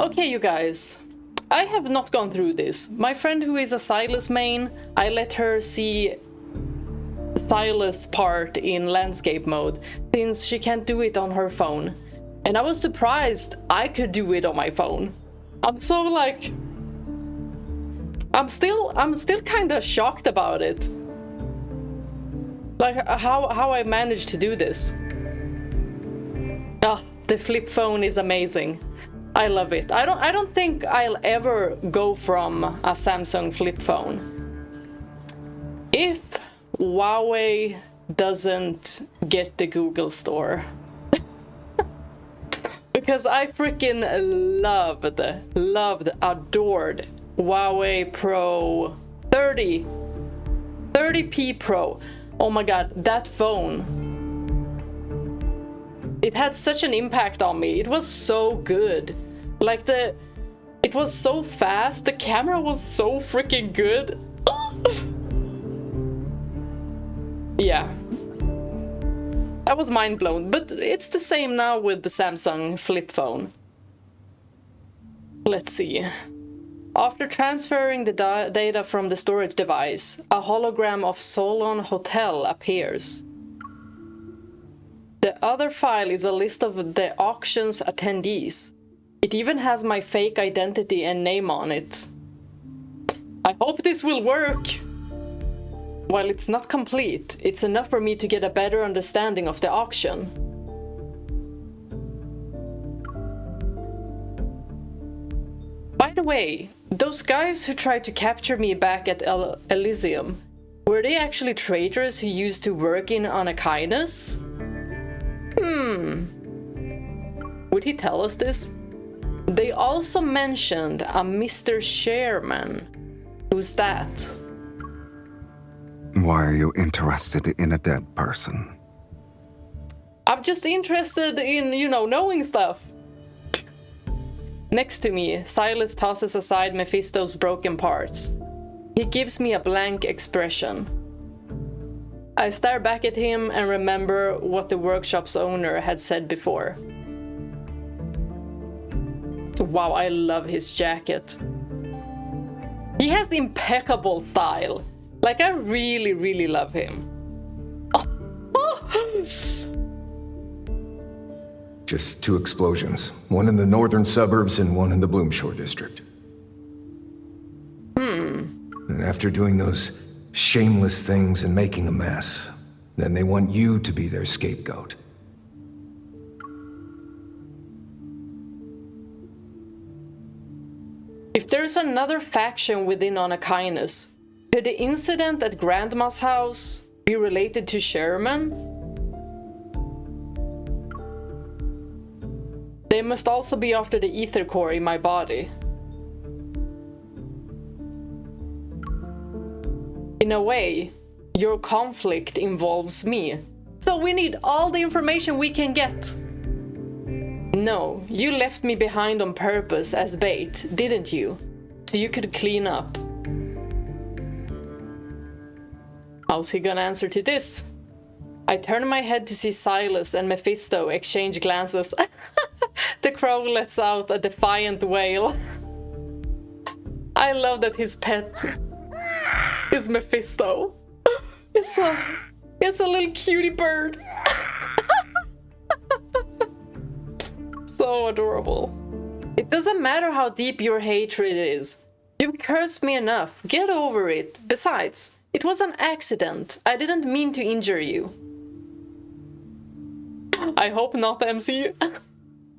Okay, you guys. I have not gone through this. My friend who is a Sylus main, I let her see Sylus part in landscape mode, since she can't do it on her phone. And I was surprised I could do it on my phone. I'm so like... I'm still kind of shocked about it. Like how I managed to do this. Ah, the flip phone is amazing. I love it. I don't think I'll ever go from a Samsung flip phone. If Huawei doesn't get the Google Store. Because I freaking adored Huawei Pro 30P Pro. Oh my god, that phone. It had such an impact on me. It was so good. Like it was so fast. The camera was so freaking good. Yeah. I was mind blown, but it's the same now with the Samsung flip phone. Let's see. After transferring the data from the storage device, a hologram of Solon Hotel appears. The other file is a list of the auction's attendees. It even has my fake identity and name on it. I hope this will work! While it's not complete, it's enough for me to get a better understanding of the auction. By the way, those guys who tried to capture me back at Elysium, were they actually traitors who used to work in Anakinus? Would he tell us this? They also mentioned a Mr. Sherman. Who's that? Why are you interested in a dead person? I'm just interested in, knowing stuff. Next to me, Sylus tosses aside Mephisto's broken parts. He gives me a blank expression. I stare back at him and remember what the workshop's owner had said before. Wow, I love his jacket. He has impeccable style. Like, I really, really love him. Just 2 explosions. One in the northern suburbs and one in the Bloomshore district. And after doing those shameless things and making a mess, then they want you to be their scapegoat. If there's another faction within Anakinus, could the incident at Grandma's house be related to Sherman? They must also be after the ether core in my body. In a way, your conflict involves me. So we need all the information we can get. No, you left me behind on purpose as bait, didn't you? So you could clean up. How's he gonna answer to this? I turn my head to see Sylus and Mephisto exchange glances. The crow lets out a defiant wail. I love that his pet is Mephisto. It's a little cutie bird. So adorable. It doesn't matter how deep your hatred is. You've cursed me enough. Get over it. Besides, it was an accident. I didn't mean to injure you. I hope not, MC.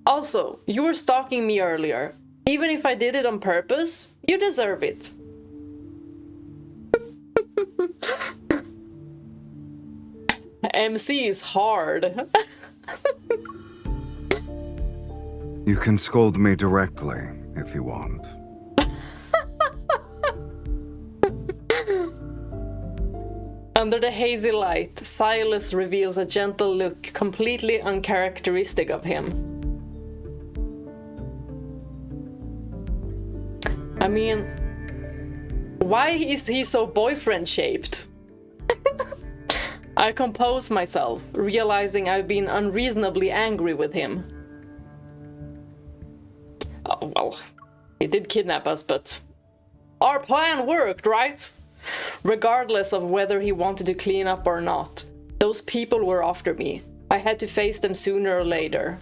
Also, you were stalking me earlier. Even if I did it on purpose, you deserve it. MC is hard. You can scold me directly if you want. Under the hazy light, Sylus reveals a gentle look completely uncharacteristic of him. I mean, why is he so boyfriend-shaped? I compose myself, realizing I've been unreasonably angry with him. Oh, well, he did kidnap us, but our plan worked, right? Regardless of whether he wanted to clean up or not, those people were after me. I had to face them sooner or later.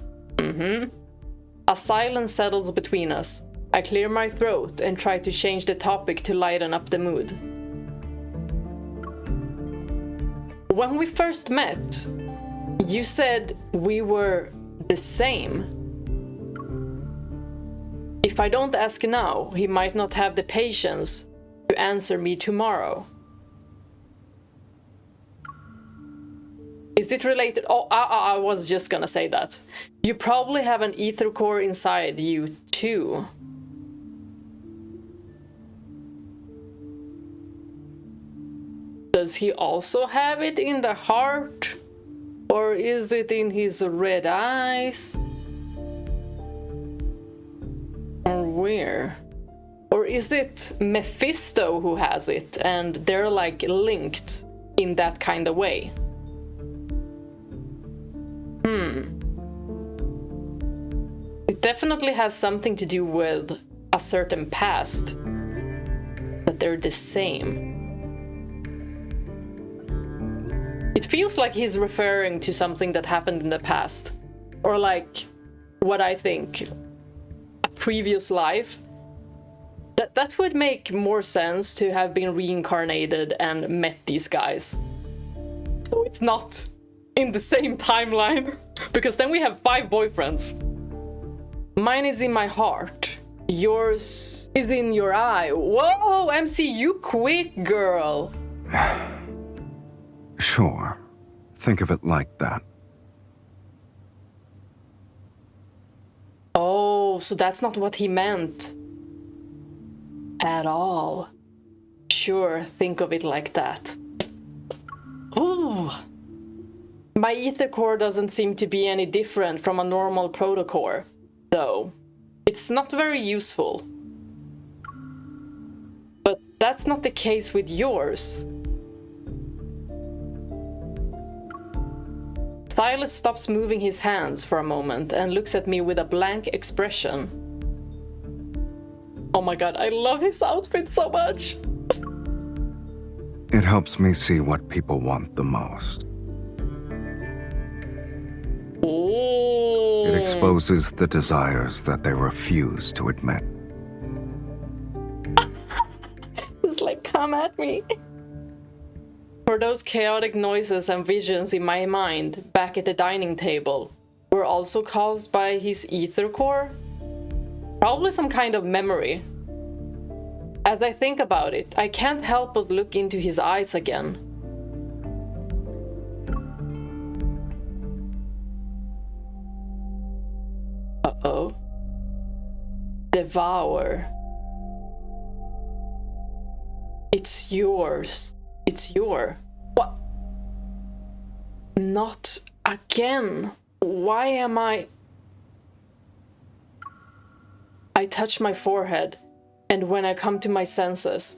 A silence settles between us. I clear my throat and try to change the topic to lighten up the mood. When we first met, you said we were the same. If I don't ask now, he might not have the patience to answer me tomorrow. Is it related? Oh, I was just gonna say that. You probably have an ether core inside you too. Does he also have it in the heart? Or is it in his red eyes? Or where? Or is it Mephisto who has it and they're like linked in that kind of way? It definitely has something to do with a certain past. That they're the same. It feels like he's referring to something that happened in the past. Or like, what I think, a previous life. That would make more sense to have been reincarnated and met these guys. So it's not in the same timeline. Because then we have 5 boyfriends. Mine is in my heart. Yours is in your eye. Whoa, MC, you quick, girl. Sure. Think of it like that. Oh, so that's not what he meant. At all. Sure, think of it like that. Ooh. My ether core doesn't seem to be any different from a normal protocore, though. It's not very useful. But that's not the case with yours. Sylus stops moving his hands for a moment and looks at me with a blank expression. Oh my god, I love his outfit so much! It helps me see what people want the most. Oh. It exposes the desires that they refuse to admit. It's like, come at me. For those chaotic noises and visions in my mind back at the dining table were also caused by his ether core? Probably some kind of memory. As I think about it, I can't help but look into his eyes again. Uh-oh. Devour. It's yours. It's your. What? Not again. Why am I touch my forehead, and when I come to my senses,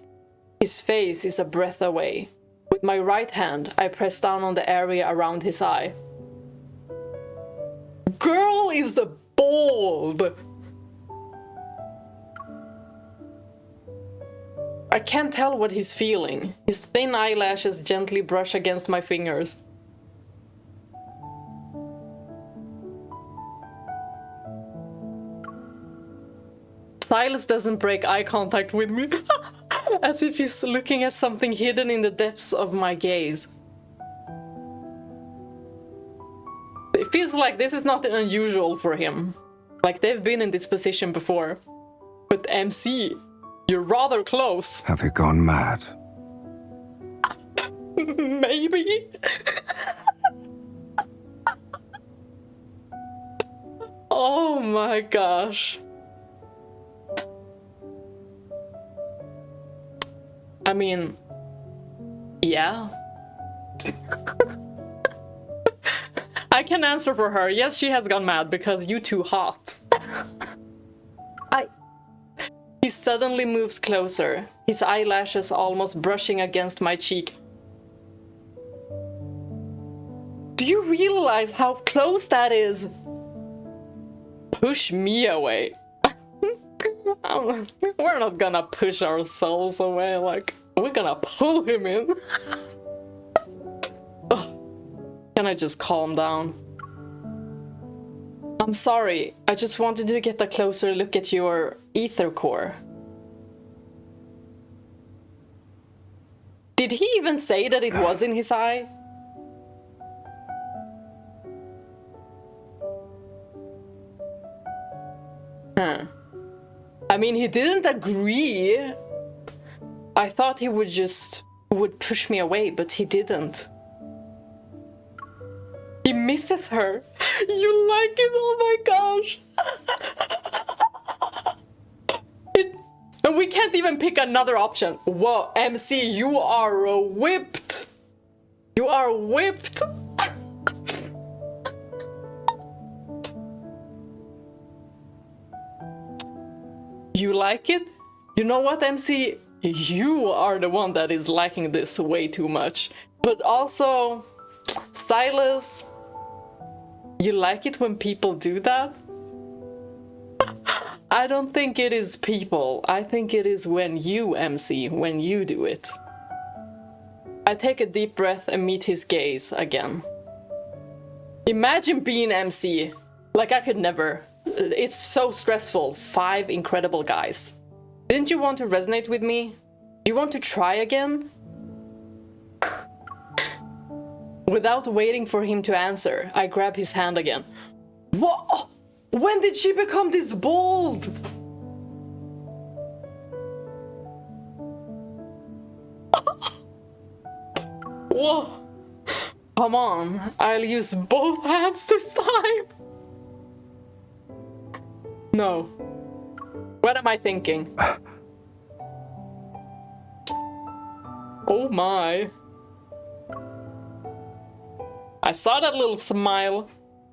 his face is a breath away. With my right hand, I press down on the area around his eye. Girl is the bold! I can't tell what he's feeling. His thin eyelashes gently brush against my fingers. Sylus doesn't break eye contact with me, as if he's looking at something hidden in the depths of my gaze. It feels like this is not unusual for him. Like they've been in this position before. But MC, you're rather close. Have you gone mad? Maybe. Oh my gosh. I mean, yeah. I can answer for her. Yes, she has gone mad because you too hot. He suddenly moves closer, his eyelashes almost brushing against my cheek. Do you realize how close that is? Push me away. We're not gonna push ourselves away, like, we're gonna pull him in. Can I just calm down? I'm sorry, I just wanted to get a closer look at your ether core. Did he even say that it was in his eye? Huh. I mean, he didn't agree. I thought he would push me away, but he didn't. He misses her. You like it? Oh my gosh. And we can't even pick another option. Whoa, MC, you are whipped. You are whipped. You like it? You know what, MC? You are the one that is liking this way too much. But also, Sylus, you like it when people do that? I don't think it is people. I think it is when you, MC, when you do it. I take a deep breath and meet his gaze again. Imagine being MC. Like, I could never. It's so stressful. 5 incredible guys. Didn't you want to resonate with me? Do you want to try again? Without waiting for him to answer, I grab his hand again. What? When did she become this bold? Whoa. Come on, I'll use both hands this time. No. What am I thinking? Oh my. I saw that little smile.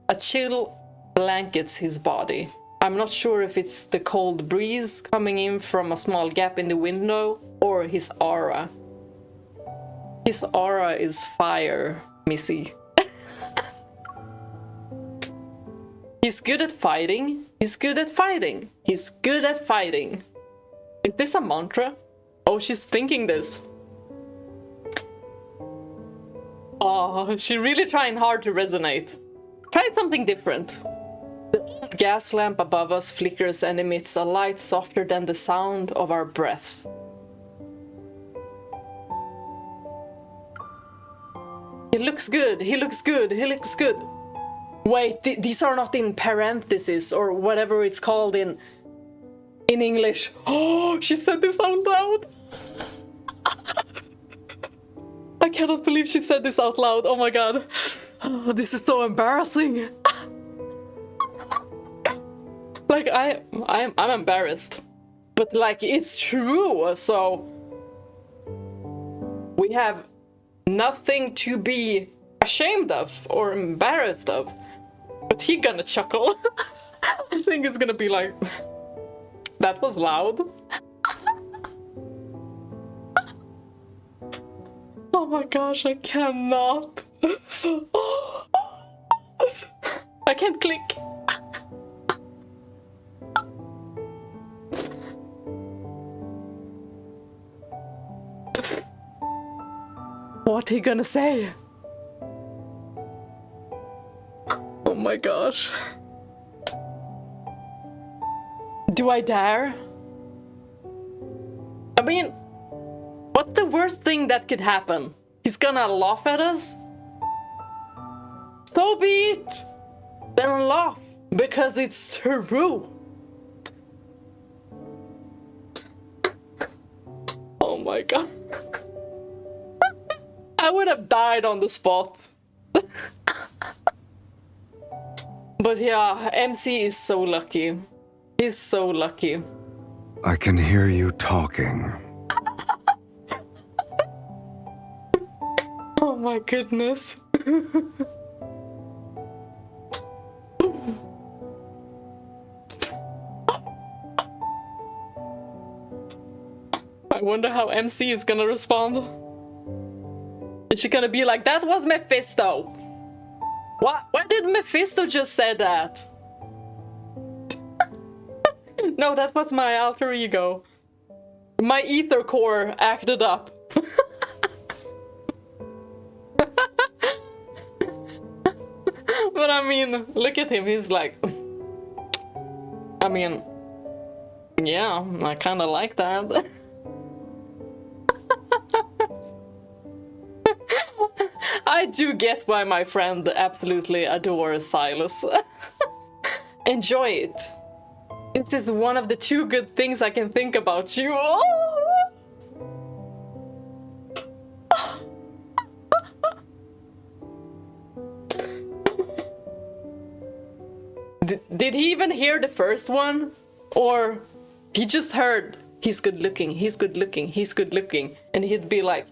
A chill blankets his body. I'm not sure if it's the cold breeze coming in from a small gap in the window or his aura. His aura is fire, Missy. He's good at fighting. He's good at fighting. He's good at fighting. Is this a mantra? Oh, she's thinking this. Oh, she's really trying hard to resonate. Try something different. The old gas lamp above us flickers and emits a light softer than the sound of our breaths. He looks good. He looks good. He looks good. Wait, these are not in parentheses or whatever it's called in English. Oh, she said this out loud. I cannot believe she said this out loud. Oh my god. Oh, this is so embarrassing. Like, I'm embarrassed. But like, it's true, so we have nothing to be ashamed of or embarrassed of. But he gonna chuckle. I think it's gonna be like, that was loud. Oh my gosh, I cannot. I can't click. What are you gonna say? Oh my gosh. Do I dare? I mean, what's the worst thing that could happen? He's gonna laugh at us? So be it! Then laugh, because it's true. Oh my god. I would have died on the spot. But yeah, MC is so lucky. He's so lucky. I can hear you talking. Oh my goodness. I wonder how MC is gonna respond. Is she gonna be like, that was Mephisto? What? Why did Mephisto just say that? No, that was my alter ego. My ether core acted up. But I mean, look at him, he's like... I mean... Yeah, I kinda like that. I do get why my friend absolutely adores Sylus. Enjoy it. This is one of the 2 good things I can think about you. Did he even hear the first one? Or he just heard, he's good looking, he's good looking, he's good looking. And he'd be like,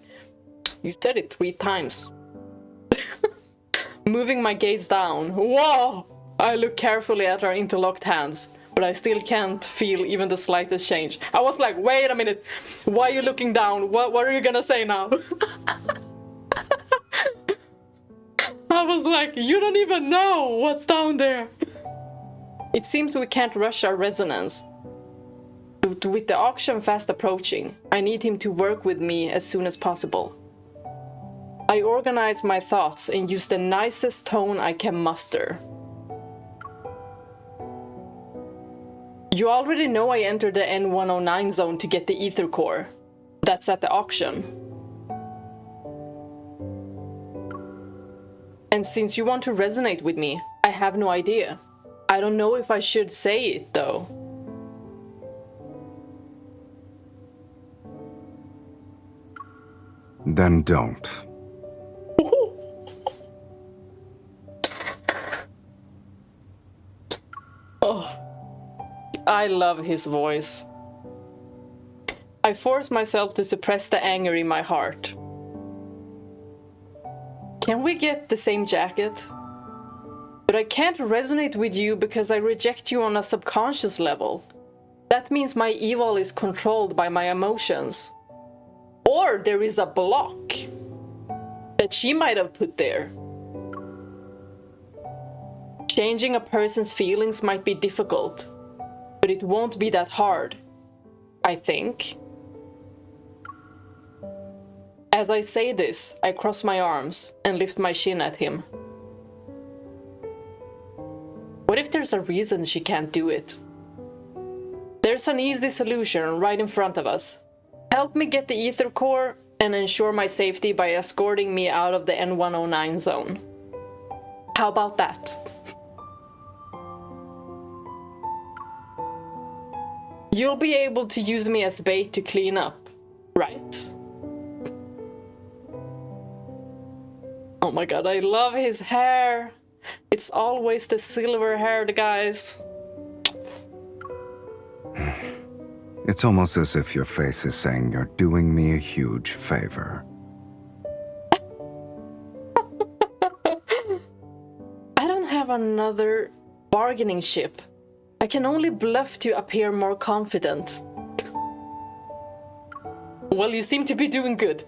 you said it 3 times. Moving my gaze down. Whoa! I look carefully at our interlocked hands, but I still can't feel even the slightest change. I was like, wait a minute, why are you looking down? What are you gonna say now? I was like, you don't even know what's down there. It seems we can't rush our resonance. But with the auction fast approaching, I need him to work with me as soon as possible. I organize my thoughts and use the nicest tone I can muster. You already know I entered the N109 zone to get the ether core. That's at the auction. And since you want to resonate with me, I have no idea. I don't know if I should say it, though. Then don't. Oh, I love his voice. I force myself to suppress the anger in my heart. Can we get the same jacket? But I can't resonate with you because I reject you on a subconscious level. That means my evil is controlled by my emotions. Or there is a block that she might have put there. Changing a person's feelings might be difficult, but it won't be that hard, I think. As I say this, I cross my arms and lift my chin at him. What if there's a reason she can't do it? There's an easy solution right in front of us. Help me get the ether core and ensure my safety by escorting me out of the N109 zone. How about that? You'll be able to use me as bait to clean up, right? Oh my god, I love his hair. It's always the silver-haired guys. It's almost as if your face is saying you're doing me a huge favor. I don't have another bargaining chip. I can only bluff to appear more confident. Well, you seem to be doing good.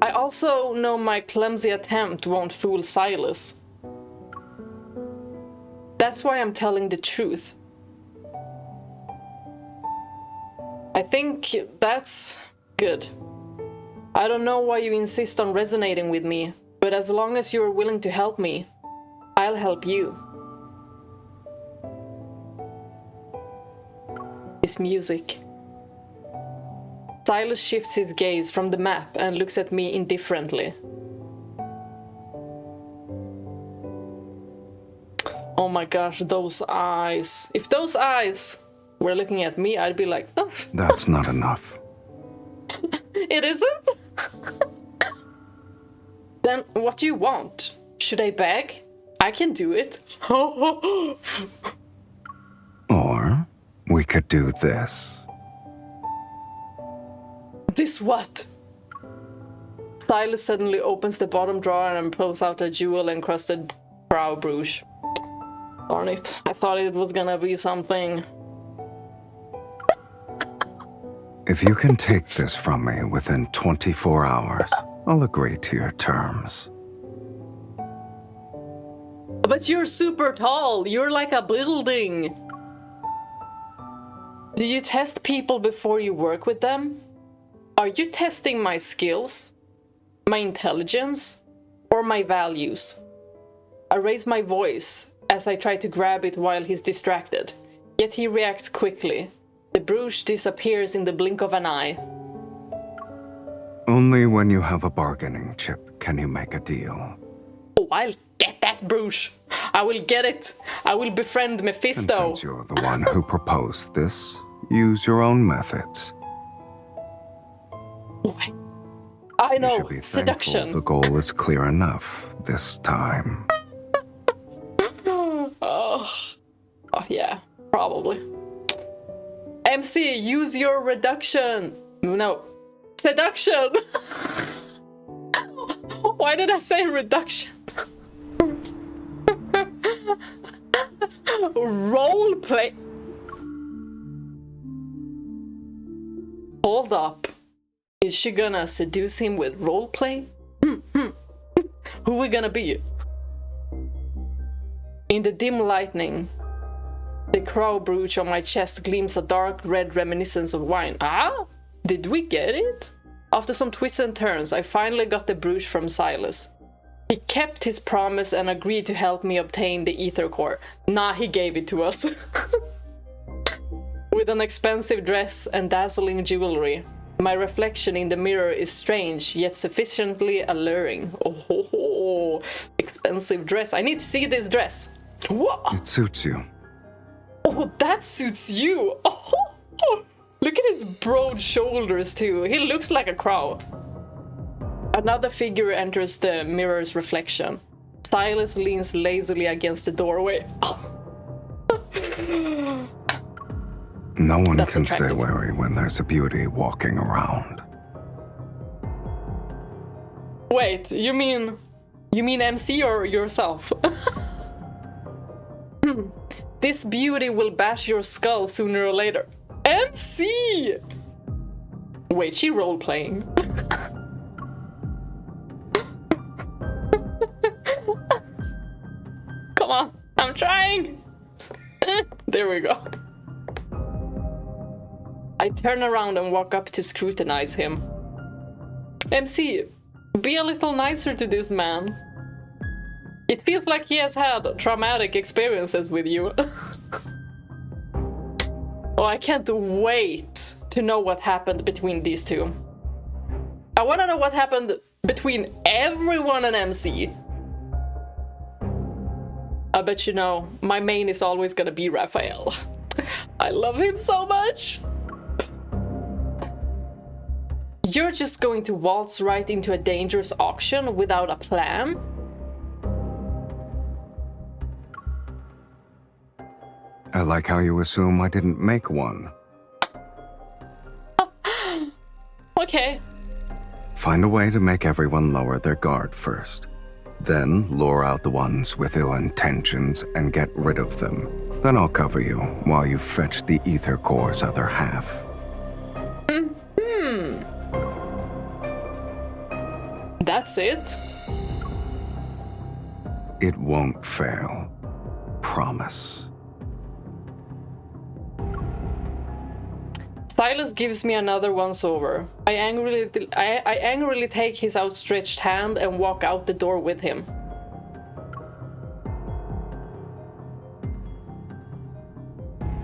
I also know my clumsy attempt won't fool Sylus. That's why I'm telling the truth. I think that's good. I don't know why you insist on resonating with me, but as long as you're willing to help me, I'll help you. His music. Sylus shifts his gaze from the map and looks at me indifferently. Oh my gosh, those eyes. If those eyes were looking at me, I'd be like, oh. That's not enough. It isn't? Then what do you want? Should I beg? I can do it. Or we could do this. This what? Sylus suddenly opens the bottom drawer and pulls out a jewel-encrusted brow brooch. Darn it, I thought it was gonna be something. If you can take this from me within 24 hours, I'll agree to your terms. But you're super tall, you're like a building. Do you test people before you work with them? Are you testing my skills, my intelligence, or my values? I raise my voice as I try to grab it while he's distracted, yet he reacts quickly. The brooch disappears in the blink of an eye. Only when you have a bargaining chip can you make a deal. Oh, I'll get that brooch. I will get it. I will befriend And Mephisto. since you're the one who proposed this, use your own methods. I You know, should be seduction. thankful the goal is clear enough this time. Oh, yeah, probably. MC, use your reduction. No, seduction. Why did I say reduction? Role play. Hold up. Is she gonna seduce him with role play? Who we gonna be? In the dim lightning, the crow brooch on my chest gleams a dark red reminiscence of wine. Ah? Did we get it? After some twists and turns, I finally got the brooch from Sylus. He kept his promise and agreed to help me obtain the ether core. Nah, he gave it to us. With an expensive dress and dazzling jewelry. My reflection in the mirror is strange, yet sufficiently alluring. Oh, expensive dress. I need to see this dress. Whoa! It suits you. Oh, that suits you. Oh, look at his broad shoulders too. He looks like a crow. Another figure enters the mirror's reflection. Sylus leans lazily against the doorway. No one That's can stay attractive. wary when there's a beauty walking around. Wait, you mean MC or yourself? This beauty will bash your skull sooner or later. MC! Wait, she role-playing. Come on, I'm trying! There we go. I turn around and walk up to scrutinize him. MC, be a little nicer to this man. It feels like he has had traumatic experiences with you. Oh, I can't wait to know what happened between these two. I want to know what happened between everyone and MC. I bet you know, my main is always gonna be Raphael. I love him so much. You're just going to waltz right into a dangerous auction without a plan? I like how you assume I didn't make one. Okay. Find a way to make everyone lower their guard first. Then lure out the ones with ill intentions and get rid of them. Then I'll cover you while you fetch the ether core's other half. That's it? It won't fail. Promise. Sylus gives me another once-over. I angrily take his outstretched hand and walk out the door with him.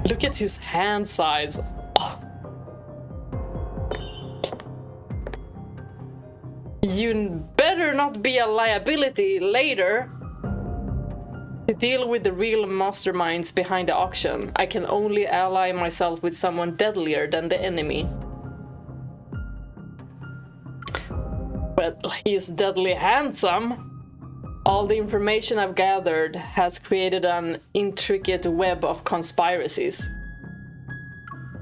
Look at his hand size. Oh. You better not be a liability later. To deal with the real masterminds behind the auction, I can only ally myself with someone deadlier than the enemy. Well, he's deadly handsome. All the information I've gathered has created an intricate web of conspiracies.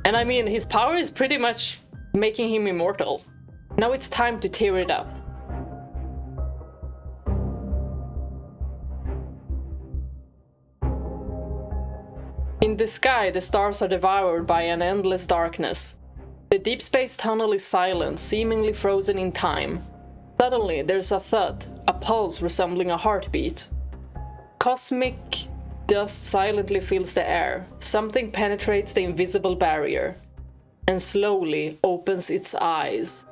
And I mean, his power is pretty much making him immortal. Now it's time to tear it up. In the sky, the stars are devoured by an endless darkness. The deep space tunnel is silent, seemingly frozen in time. Suddenly, there's a thud, a pulse resembling a heartbeat. Cosmic dust silently fills the air. Something penetrates the invisible barrier and slowly opens its eyes.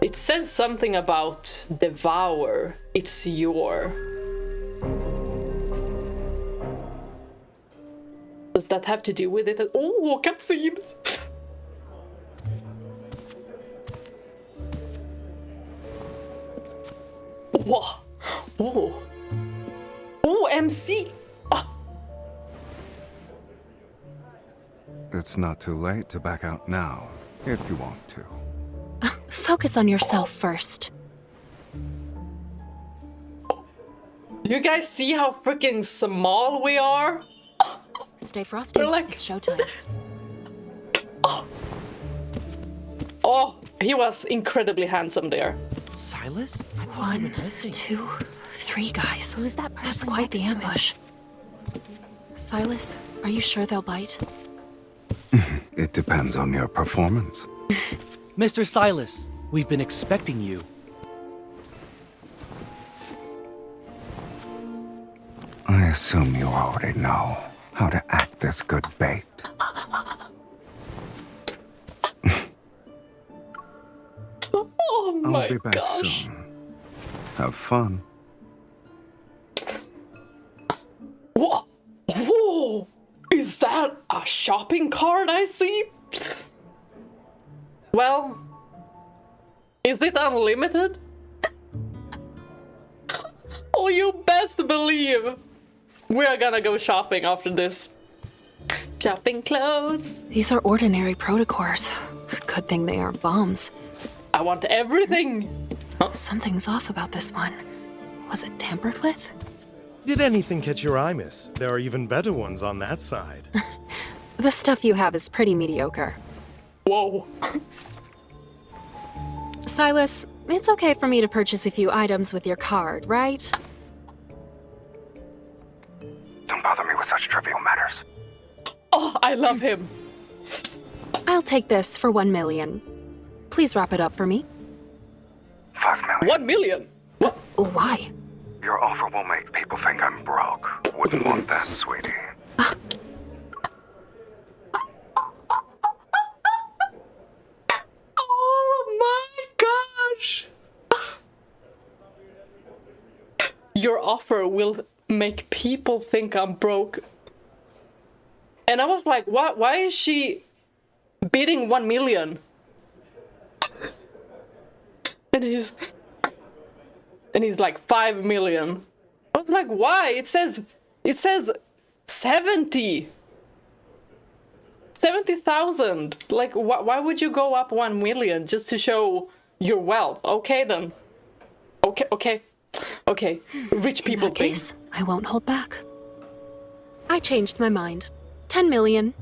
It says something about devour. It's your. Does that have to do with it? Oh, cutscene! Whoa! Oh! Oh, MC! Ah. It's not too late to back out now, if you want to. Focus on yourself first. Do you guys see how freaking small we are? Stay frosty. We're like- It's showtime. Oh, he was incredibly handsome there. Sylus? I thought you were 1, missing. 2, 3 guys. Who's that That's person quite the next to him? ambush. Sylus, are you sure they'll bite? It depends on your performance. Mr. Sylus, we've been expecting you. I assume you already know how to act as good bait. Oh I'll my be back gosh. soon. Have fun. Whoa! Whoa! Is that a shopping cart I see? Well, is it unlimited? Oh, you best believe we are gonna go shopping after this. Shopping clothes. These are ordinary protocors. Good thing they aren't bombs. I want everything. Something's off about this one. Was it tampered with? Did anything catch your eye, miss? There are even better ones on that side. The stuff you have is pretty mediocre. Whoa. Sylus, it's okay for me to purchase a few items with your card, right? Don't bother me with such trivial matters. Oh, I love him. I'll take this for 1 million. Please wrap it up for me. 5 million. 1 million. Why? Your offer will make people think I'm broke. Wouldn't want that, sweetie. Oh my gosh! Your offer will make people think I'm broke. And I was like, what? Why is she bidding 1 million? And he's like 5 million. I was like, why? It says 70,000. Like, why would you go up 1 million just to show your wealth? Okay then. Okay. Rich people In that thing. case, I won't hold back. I changed my mind. 10 million.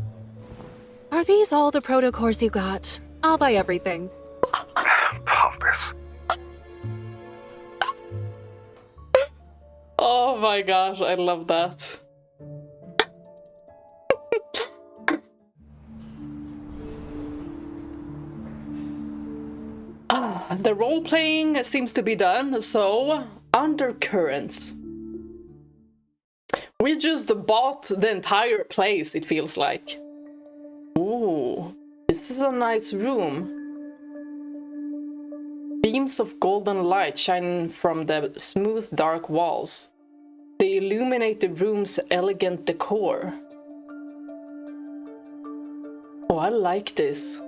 Are these all the protocors you got? I'll buy everything. Pompous. Oh my gosh, I love that. The role playing seems to be done, so undercurrents. We just bought the entire place, it feels like. Ooh, this is a nice room. Beams of golden light shine from the smooth dark walls. They illuminate the room's elegant decor. Oh, I like this.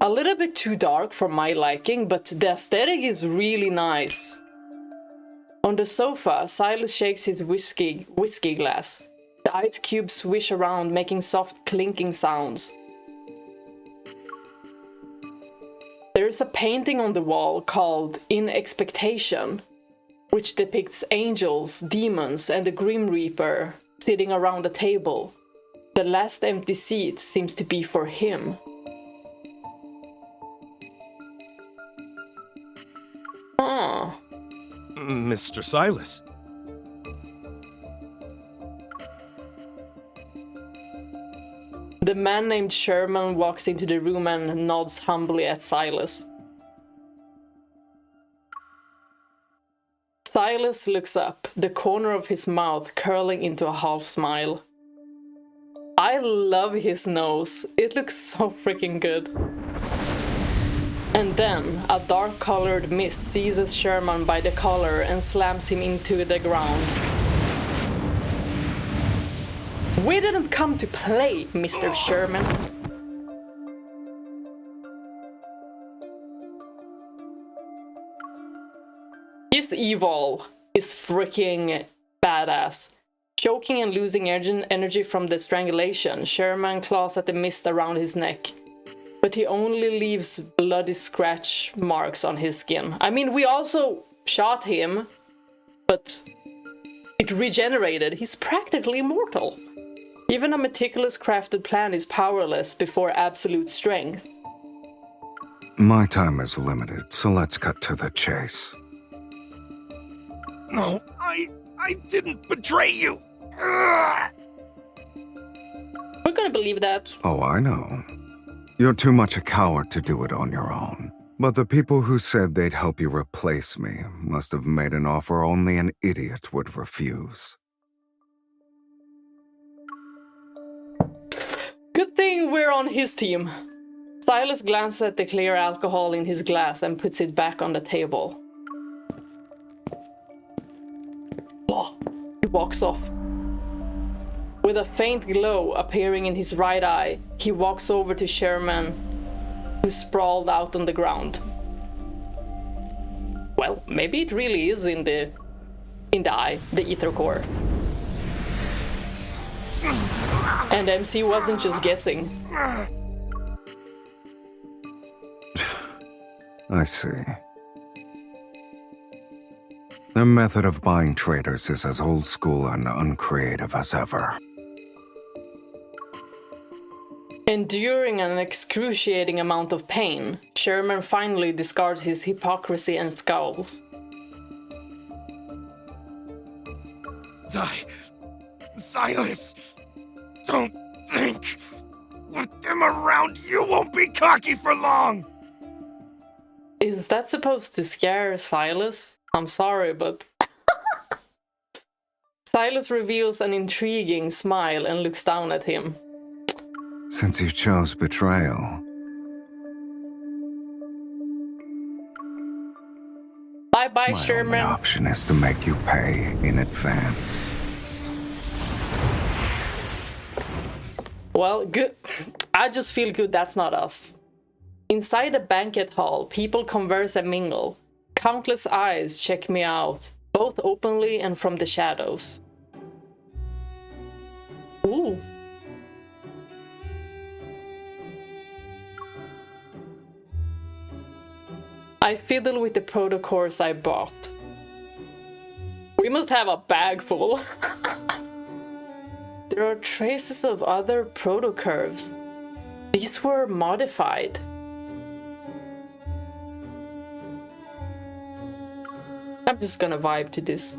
A little bit too dark for my liking, but the aesthetic is really nice. On the sofa, Sylus shakes his whiskey glass. The ice cubes swish around, making soft clinking sounds. There is a painting on the wall called In Expectation, which depicts angels, demons, and the Grim Reaper sitting around a table. The last empty seat seems to be for him. Ah. Mr. Sylus. The The man named Sherman walks into the room and nods humbly at Sylus. Sylus looks up, the corner of his mouth curling into a half smile. I love his nose. It looks so freaking good. And then, a dark-colored mist seizes Sherman by the collar and slams him into the ground. We didn't come to play, Mr. Sherman. His evil is freaking badass. Choking and losing energy from the strangulation, Sherman claws at the mist around his neck. But he only leaves bloody scratch marks on his skin. I mean, we also shot him, but it regenerated. He's practically immortal. Even a meticulous crafted plan is powerless before absolute strength. My time is limited, so let's cut to the chase. No, I didn't betray you. Ugh. We're gonna believe that. Oh, I know. You're too much a coward to do it on your own. But the people who said they'd help you replace me must have made an offer only an idiot would refuse. Good thing we're on his team. Sylus glances at the clear alcohol in his glass and puts it back on the table. Oh, he walks off. With a faint glow appearing in his right eye, he walks over to Sherman, who sprawled out on the ground. Well, maybe it really is in the eye, the ether core. And MC wasn't just guessing. I see. Their method of buying traitors is as old school and uncreative as ever. Enduring an excruciating amount of pain, Sherman finally discards his hypocrisy and scowls. Sylus, don't think. With them around, you won't be cocky for long. Is that supposed to scare Sylus? I'm sorry, but... Sylus reveals an intriguing smile and looks down at him. Since you chose betrayal, Bye-bye, my only Sherman. option is to make you pay in advance. Well, good. I just feel good that's not us. Inside the banquet hall, people converse and mingle. Countless eyes check me out, both openly and from the shadows. Ooh. I fiddle with the protocors I bought. We must have a bag full. There are traces of other protocurves. These were modified. I'm just gonna vibe to this.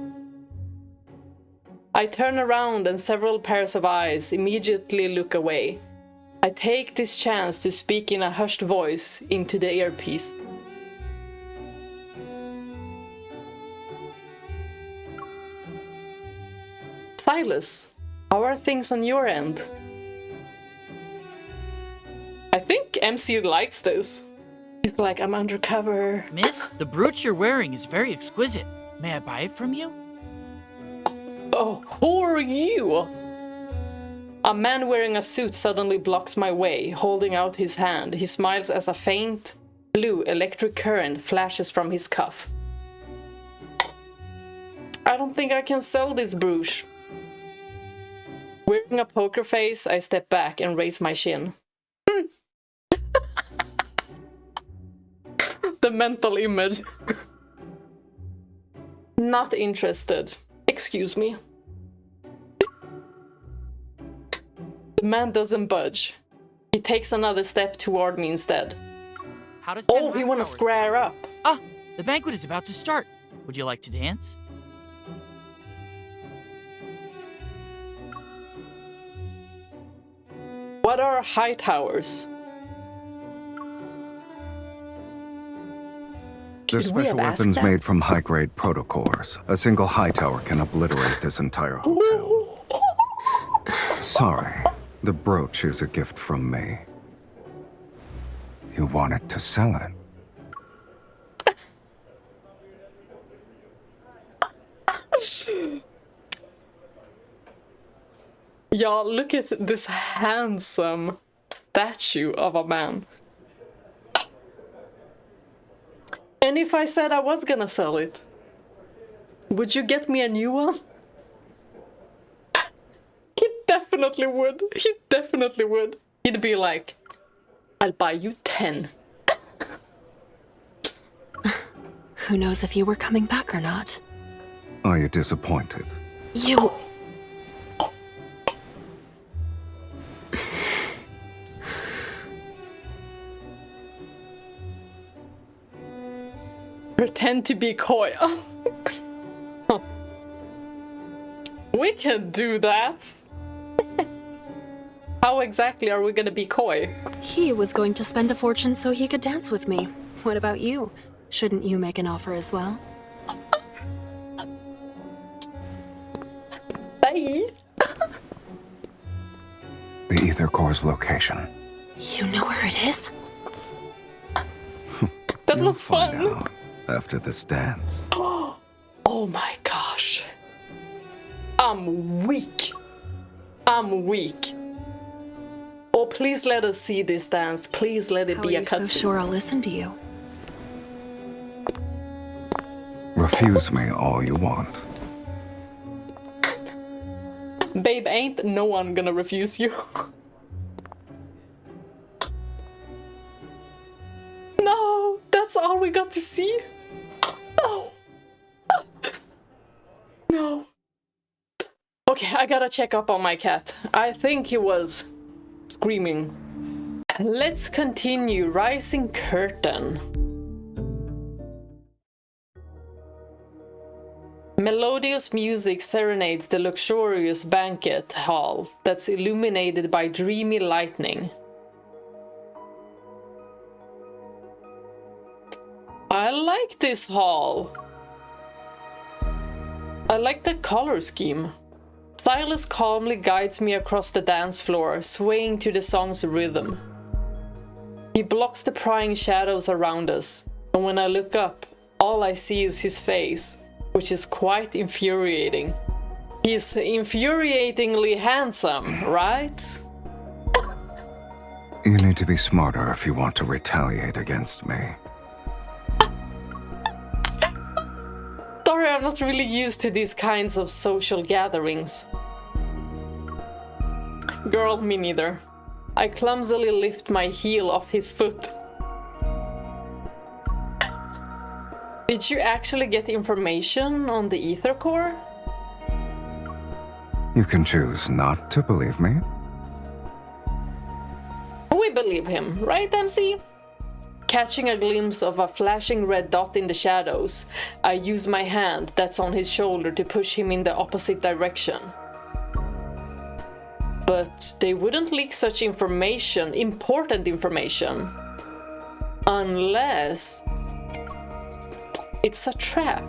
I turn around and several pairs of eyes immediately look away. I take this chance to speak in a hushed voice into the earpiece. Sylus, how are things on your end? I think MC likes this. He's like, I'm undercover. Miss, the brooch you're wearing is very exquisite. May I buy it from you? Oh, who are you? A man wearing a suit suddenly blocks my way, holding out his hand. He smiles as a faint blue electric current flashes from his cuff. I don't think I can sell this brooch. Wearing a poker face, I step back and raise my chin. The mental image. Not interested. Excuse me. The man doesn't budge. He takes another step toward me instead. How does Oh, he wanna square up. Ah, the banquet is about to start. Would you like to dance? What are high towers? They're Should we special have asked weapons that? made from high-grade protocores. A single high tower can obliterate this entire hotel. Sorry, the brooch is a gift from me. You wanted to sell it. Y'all, look at this handsome statue of a man. And if I said I was gonna sell it, would you get me a new one? He definitely would. He definitely would. He'd be like, I'll buy you 10. Who knows if you were coming back or not? Are you disappointed? You... Pretend to be coy. We can do that. How exactly are we gonna be coy? He was going to spend a fortune so he could dance with me. What about you? Shouldn't you make an offer as well? Bye. The Ether Core's location. You know where it is? That You'll was find fun. out after this dance. Oh my gosh. I'm weak. I'm weak. Oh, please let us see this dance. Please let it How be are a you so cutscene. sure I'll listen to you? Refuse me all you want. Babe, ain't no one gonna refuse you. No, that's all we got to see. No. No. Okay, I gotta check up on my cat. I think he was screaming. Let's continue. Rising Curtain. Melodious music serenades the luxurious banquet hall that's illuminated by dreamy lightning. I like this hall. I like the color scheme. Sylus calmly guides me across the dance floor, swaying to the song's rhythm. He blocks the prying shadows around us, and when I look up, all I see is his face, which is quite infuriating. He's infuriatingly handsome, right? You need to be smarter if you want to retaliate against me. Sorry, I'm not really used to these kinds of social gatherings. Girl, me neither. I clumsily lift my heel off his foot. Did you actually get information on the Ether Core? You can choose not to believe me. We believe him, right, MC? Catching a glimpse of a flashing red dot in the shadows, I use my hand that's on his shoulder to push him in the opposite direction. But they wouldn't leak such information, important information, unless it's a trap.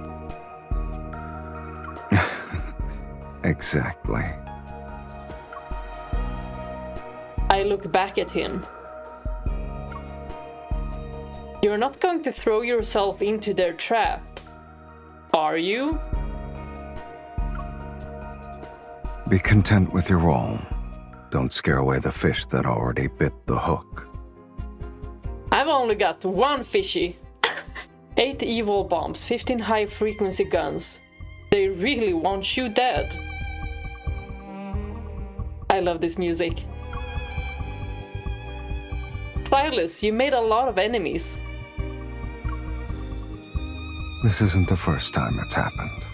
Exactly. I look back at him. You're not going to throw yourself into their trap, are you? Be content with your role. Don't scare away the fish that already bit the hook. I've only got one fishy. 8 evil bombs, 15 high-frequency guns. They really want you dead. I love this music. Sylus, you made a lot of enemies. This isn't the first time it's happened.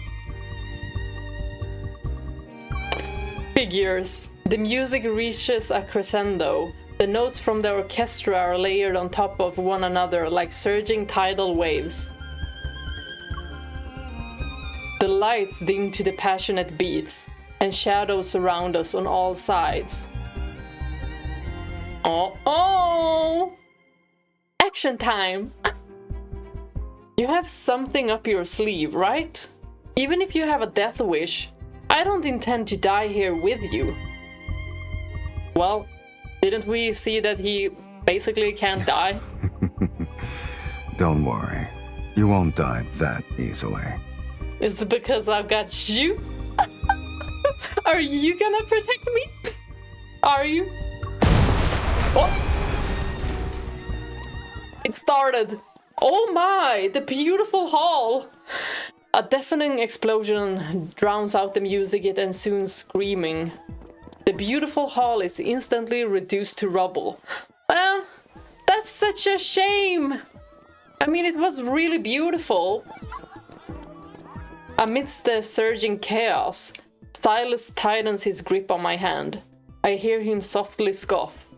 Figures. The music reaches a crescendo. The notes from the orchestra are layered on top of one another like surging tidal waves. The lights dim to the passionate beats, and shadows surround us on all sides. Oh! Action time! You have something up your sleeve, right? Even if you have a death wish, I don't intend to die here with you. Well, didn't we see that he basically can't die? Don't worry. You won't die that easily. Is it because I've got you? Are you gonna protect me? Are you? Oh! It started. Oh my, the beautiful hall! A deafening explosion drowns out the music, it ensues screaming. The beautiful hall is instantly reduced to rubble. Well, that's such a shame! I mean, it was really beautiful. Amidst the surging chaos, Sylus tightens his grip on my hand. I hear him softly scoff.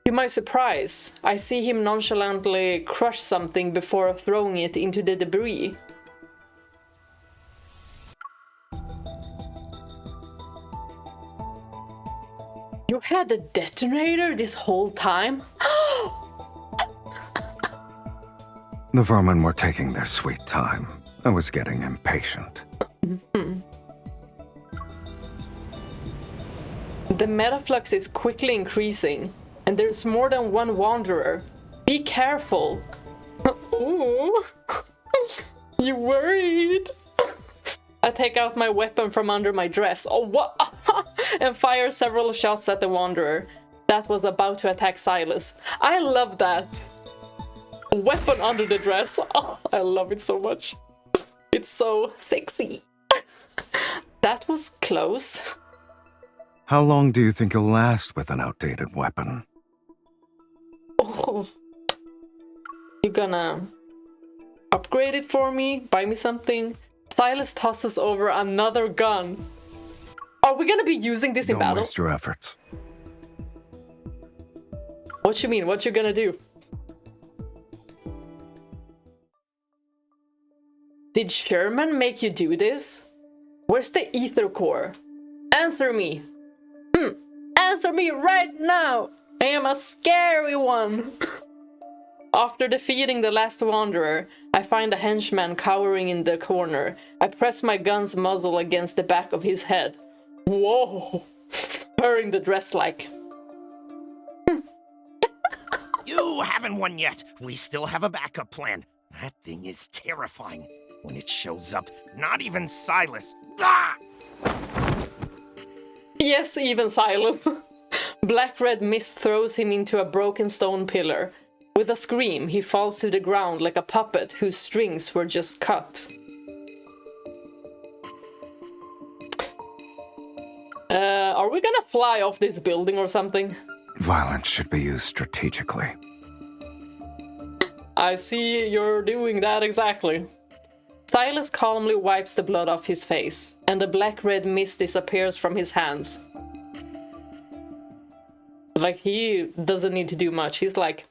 To my surprise, I see him nonchalantly crush something before throwing it into the debris. You had a detonator this whole time? The vermin were taking their sweet time. I was getting impatient. The metaflux is quickly increasing, and there's more than one wanderer. Be careful. Ooh. You worried? I take out my weapon from under my dress. Oh, what? And fire several shots at the wanderer that was about to attack Sylus. I love that. A weapon under the dress. Oh, I love it so much. It's so sexy. That was close. How long do you think you'll last with an outdated weapon? Oh. You gonna upgrade it for me? Buy me something? Sylus tosses over another gun. Are we gonna be using this in battle? Don't waste your efforts. What you mean? What you gonna do? Did Sherman make you do this? Where's the ether core? Answer me. Answer me right now! I am a scary one! After defeating the last wanderer, I find a henchman cowering in the corner. I press my gun's muzzle against the back of his head. Whoa! Purring the dress like. You haven't won yet. We still have a backup plan. That thing is terrifying. When it shows up, not even Sylus. Ah! Yes, even Sylus. Black-red mist throws him into a broken stone pillar. With a scream, he falls to the ground like a puppet whose strings were just cut. Are we gonna fly off this building or something? Violence should be used strategically. I see you're doing that exactly. Sylus calmly wipes the blood off his face, and the black-red mist disappears from his hands. Like, he doesn't need to do much. He's like,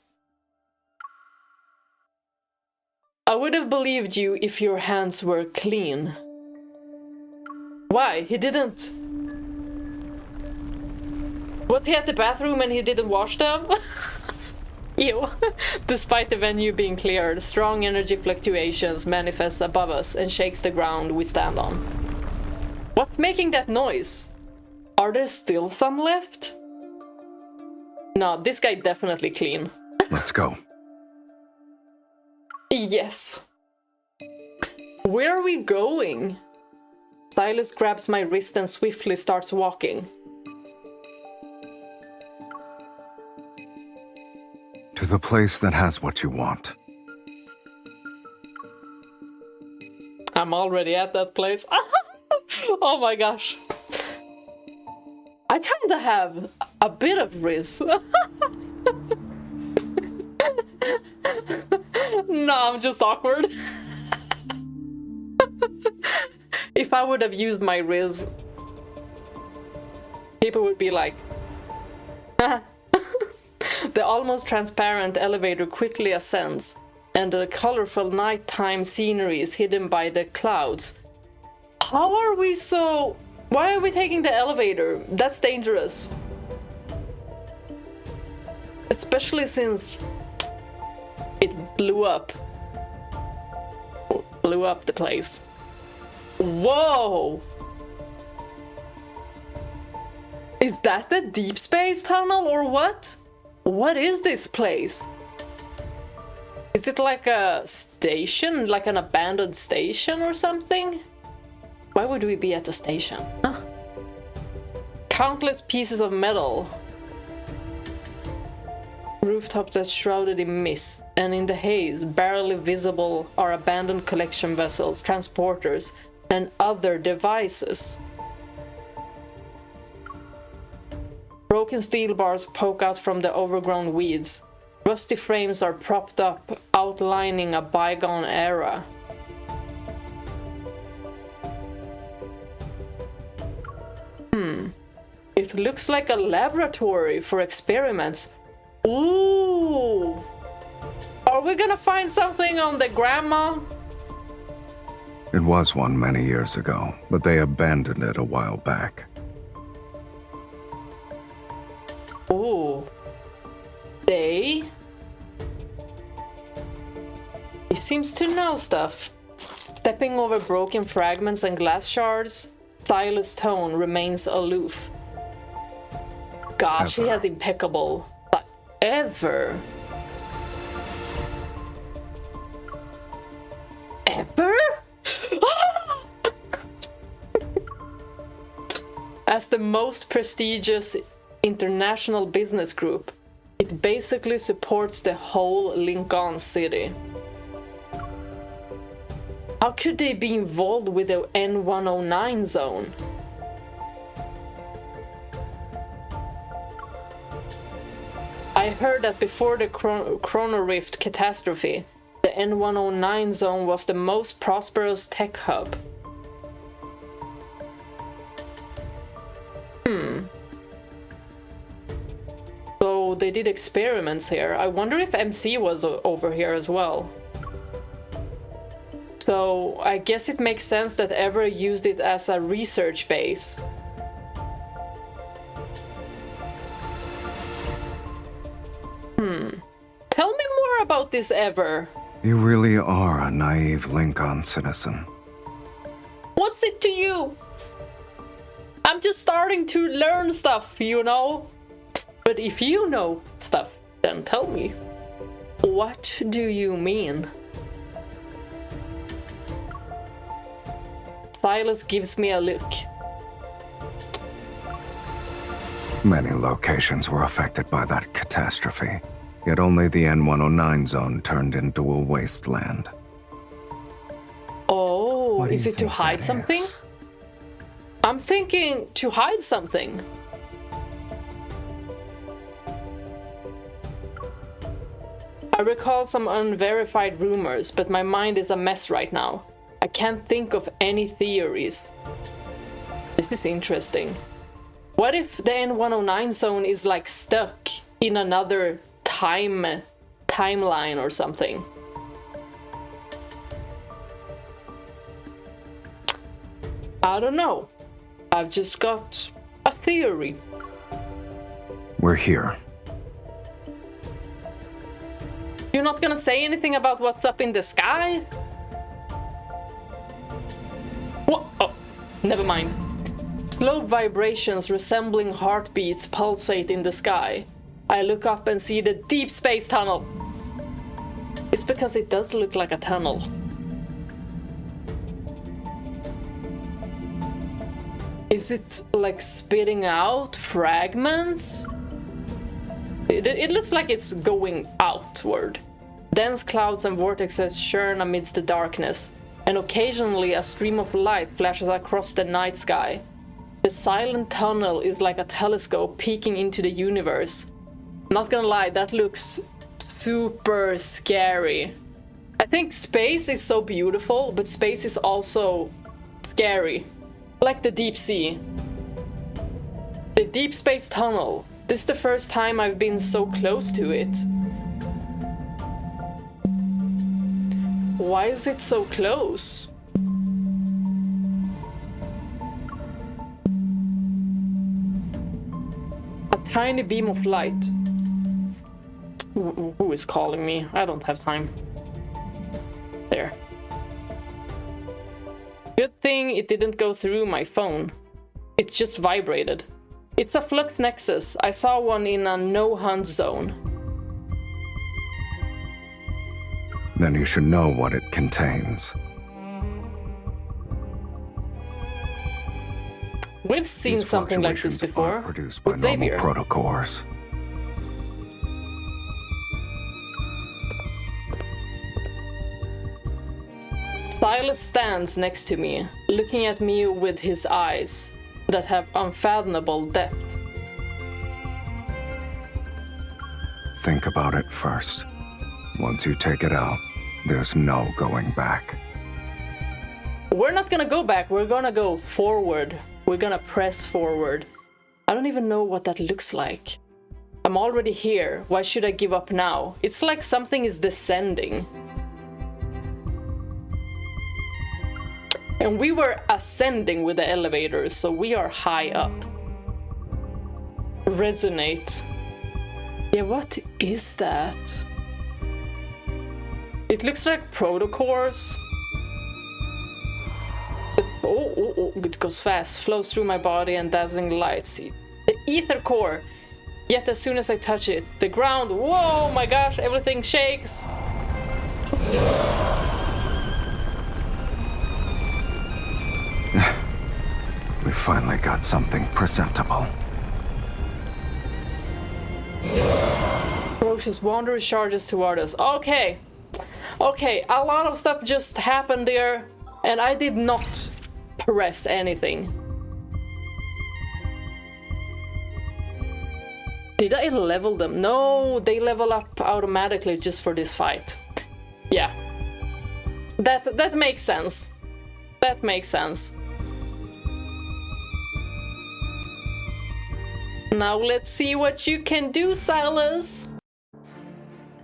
I would have believed you if your hands were clean. Why? He didn't. Was he at the bathroom and he didn't wash them? Ew. Despite the venue being cleared, strong energy fluctuations manifest above us and shakes the ground we stand on. What's making that noise? Are there still some left? No, this guy definitely clean. Let's go. Yes. Where are we going? Sylus grabs my wrist and swiftly starts walking. To the place that has what you want. I'm already at that place. Oh my gosh. I kinda have a bit of riz. No, I'm just awkward. If I would have used my riz, people would be like, The almost transparent elevator quickly ascends, and the colorful nighttime scenery is hidden by the clouds. How are we so... Why are we taking the elevator? That's dangerous. Especially since it blew up. Blew up the place. Whoa! Is that the Deepspace tunnel or what? What is this place? Is it like a station? Like an abandoned station or something? Why would we be at a station? Huh? Countless pieces of metal. Rooftop that's shrouded in mist, and in the haze, barely visible are abandoned collection vessels, transporters, and other devices. Broken steel bars poke out from the overgrown weeds. Rusty frames are propped up, outlining a bygone era. It looks like a laboratory for experiments. Ooh! Are we gonna find something on the grandma? It was one many years ago, but they abandoned it a while back. Ooh. He seems to know stuff. Stepping over broken fragments and glass shards, Sylus' tone remains aloof. Gosh, he has impeccable... Ever? As the most prestigious international business group, it basically supports the whole Lincoln city. How could they be involved with the N109 zone? I heard that before the Chrono Rift catastrophe, the N109 zone was the most prosperous tech hub. So they did experiments here. I wonder if MC was over here as well. So I guess it makes sense that Ever used it as a research base. Tell me more about this, Ever. You really are a naive Lincoln citizen. What's it to you? I'm just starting to learn stuff, you know? But if you know stuff, then tell me. What do you mean? Sylus gives me a look. Many locations were affected by that catastrophe, yet only the N109 zone turned into a wasteland. Oh, What do is you it to think hide that something? is? I'm thinking to hide something. I recall some unverified rumors, but my mind is a mess right now. I can't think of any theories. This is interesting. What if the N109 zone is like stuck in another timeline or something? I don't know. I've just got a theory. We're here. You're not gonna say anything about what's up in the sky? What? Oh, never mind. Slow vibrations resembling heartbeats pulsate in the sky. I look up and see the Deepspace tunnel. It's because it does look like a tunnel. Is it like spitting out fragments? It looks like it's going outward. Dense clouds and vortexes churn amidst the darkness, and occasionally a stream of light flashes across the night sky. The silent tunnel is like a telescope peeking into the universe. Not gonna lie, that looks super scary. I think space is so beautiful, but space is also scary. Like the deep sea. The Deepspace tunnel. This is the first time I've been so close to it. Why is it so close? A tiny beam of light. Who is calling me? I don't have time. There. Good thing it didn't go through my phone. It just vibrated. It's a flux nexus. I saw one in a no-hunt zone. Then you should know what it contains. We've seen These something like this fluctuations before aren't produced by with normal Xavier. protocores. Sylus stands next to me, looking at me with his eyes that have unfathomable depth. Think about it first. Once you take it out, there's no going back. We're not gonna go back, we're gonna go forward. We're gonna press forward. I don't even know what that looks like. I'm already here, why should I give up now? It's like something is descending. And we were ascending with the elevators, so we are high up. Resonate. Yeah, what is that? It looks like protocores. Oh, it goes fast, flows through my body and dazzling lights. The ether core. Yet as soon as I touch it, the ground, whoa, my gosh, everything shakes. We finally got something presentable. Ferocious wanderer charges toward us. Okay, a lot of stuff just happened there, and I did not press anything. Did I level them? No, they level up automatically just for this fight. Yeah, that makes sense. That makes sense. Now let's see what you can do, Sylus.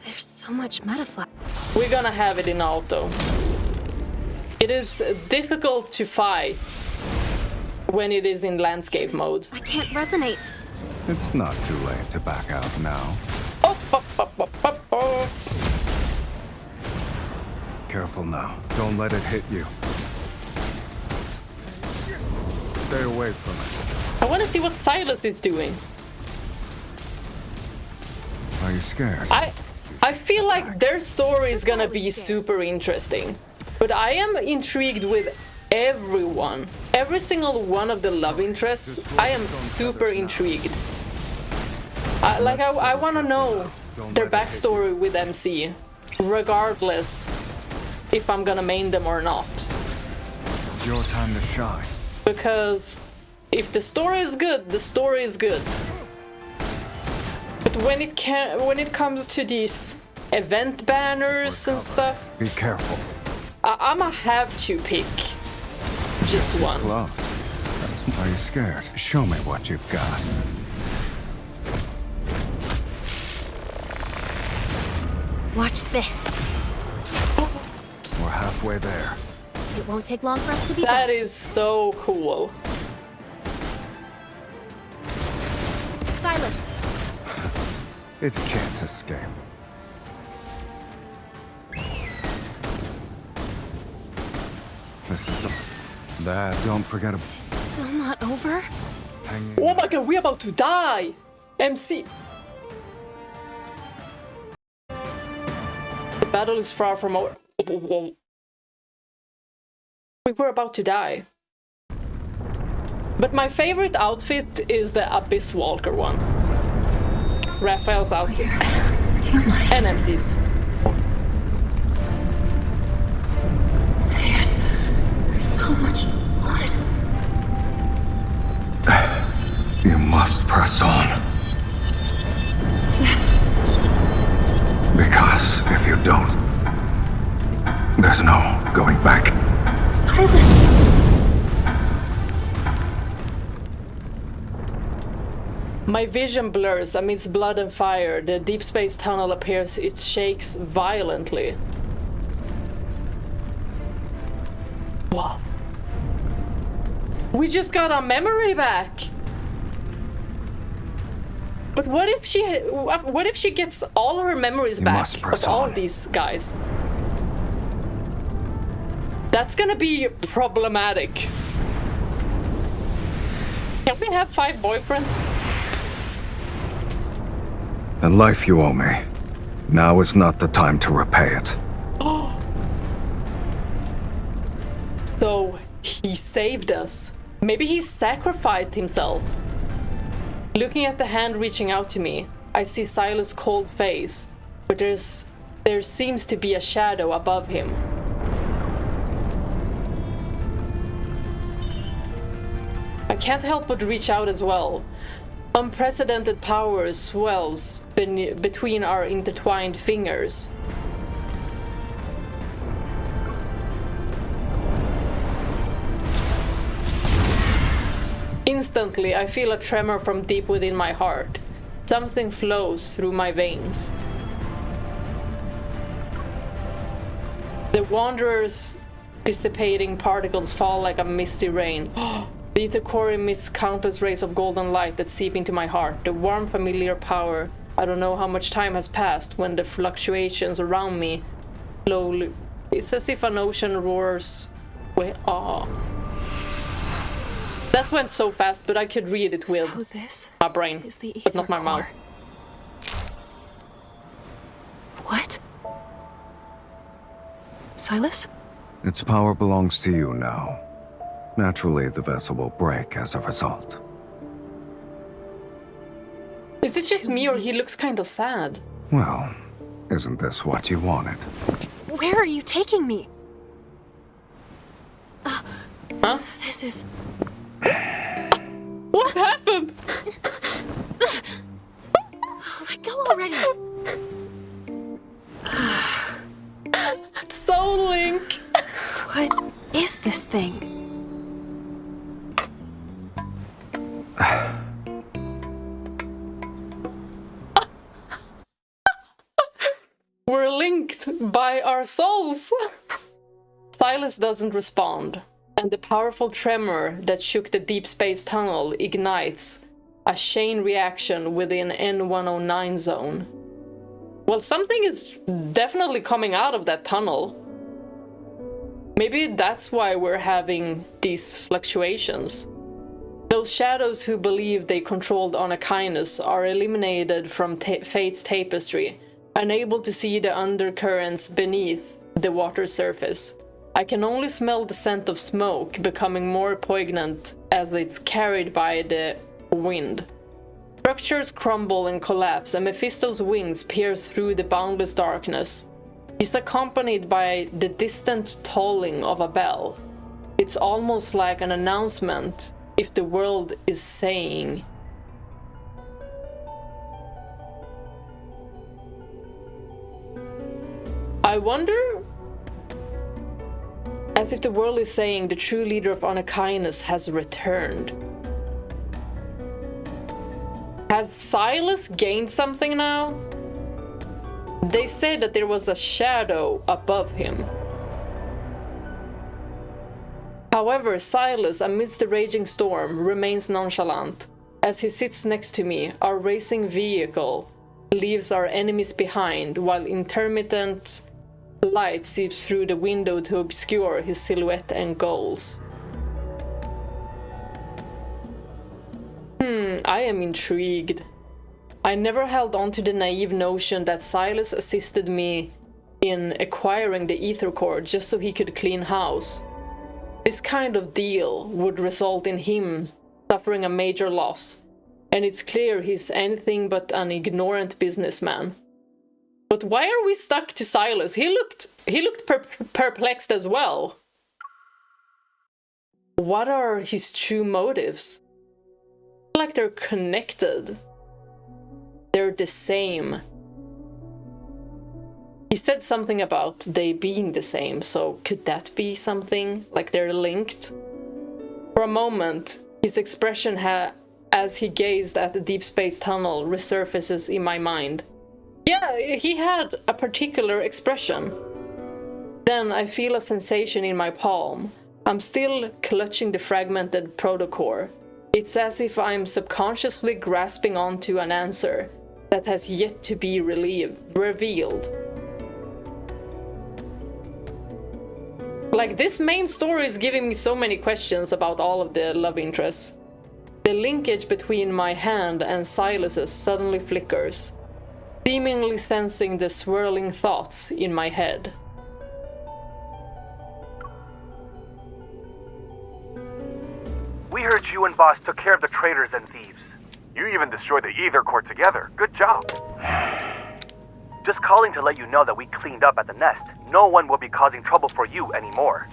There's so much metaflash. We're gonna have it in auto. It is difficult to fight when it is in landscape mode. I can't resonate. It's not too late to back out now. Oh. Careful now. Don't let it hit you. Stay away from it. I want to see what Sylus is doing. Are you scared? I feel like their story is gonna be super interesting. But I am intrigued with everyone. Every single one of the love interests, I am super intrigued. I want to know their backstory with MC, regardless if I'm gonna main them or not. It's your time to shine. Because if the story is good, the story is good. But when it comes to these event banners and stuff, Be careful. I'ma have to pick just one. Close. Are you scared? Show me what you've got. Watch this. We're halfway there. It won't take long for us to be That done. is so cool. Sylus, It can't escape. This is that. Don't forget about still not over? hanging. Oh my god, we're about to die! MC. The battle is far from over. We were about to die. But my favorite outfit is the Abyss Walker one. Raphael's outfit. And MC's. So much blood. You must press on. Because if you don't, there's no going back. Sylus. My vision blurs amidst blood and fire. The deep space tunnel appears. It shakes violently. Whoa. We just got our memory back. But what if she gets all her memories You back must press of all on. these guys? That's gonna be problematic. Can we have 5 boyfriends? The life you owe me. Now is not the time to repay it. So he saved us. Maybe he sacrificed himself. Looking at the hand reaching out to me, I see Sylus' cold face, but there seems to be a shadow above him. I can't help but reach out as well. Unprecedented power swells between our intertwined fingers. Instantly, I feel a tremor from deep within my heart. Something flows through my veins. The Wanderer's dissipating particles fall like a misty rain. The ether core emits countless rays of golden light that seep into my heart. The warm, familiar power. I don't know how much time has passed when the fluctuations around me slowly. It's as if an ocean roars. That went so fast, but I could read it with So this my brain, is the but not my ether mouth. core. What? Sylus? Its power belongs to you now. Naturally, the vessel will break as a result. Is it just me or he looks kind of sad? Well, isn't this what you wanted? Where are you taking me? Huh? This is... What happened? Let go already! Soul Link! What is this thing? We're linked by our souls! Sylus doesn't respond, and the powerful tremor that shook the deep space tunnel ignites a chain reaction within N109 zone. Well, something is definitely coming out of that tunnel. Maybe that's why we're having these fluctuations. Those shadows who believe they controlled Anakinus are eliminated from Fate's tapestry, unable to see the undercurrents beneath the water surface. I can only smell the scent of smoke becoming more poignant as it's carried by the wind. Structures crumble and collapse, and Mephisto's wings pierce through the boundless darkness. He's accompanied by the distant tolling of a bell. It's almost like an announcement if the world is saying, I wonder, as if the world is saying the true leader of Anakinus has returned. Has Sylus gained something now? They said that there was a shadow above him. However, Sylus, amidst the raging storm, remains nonchalant. As he sits next to me, our racing vehicle leaves our enemies behind, while intermittent light seeps through the window to obscure his silhouette and goals. I am intrigued. I never held on to the naive notion that Sylus assisted me in acquiring the ether core just so he could clean house. This kind of deal would result in him suffering a major loss, and it's clear he's anything but an ignorant businessman. But why are we stuck to Sylus? He looked perplexed as well. What are his true motives? Like they're connected. They're the same. He said something about they being the same, so could that be something? Like they're linked? For a moment, his expression as he gazed at the deep space tunnel resurfaces in my mind. Yeah, he had a particular expression. Then I feel a sensation in my palm. I'm still clutching the fragmented protocore. It's as if I'm subconsciously grasping onto an answer that has yet to be revealed. Like, this main story is giving me so many questions about all of the love interests. The linkage between my hand and Sylus's suddenly flickers, seemingly sensing the swirling thoughts in my head. We heard you and Boss took care of the traitors and thieves. You even destroyed the Ether Core together. Good job. Just calling to let you know that we cleaned up at the nest. No one will be causing trouble for you anymore.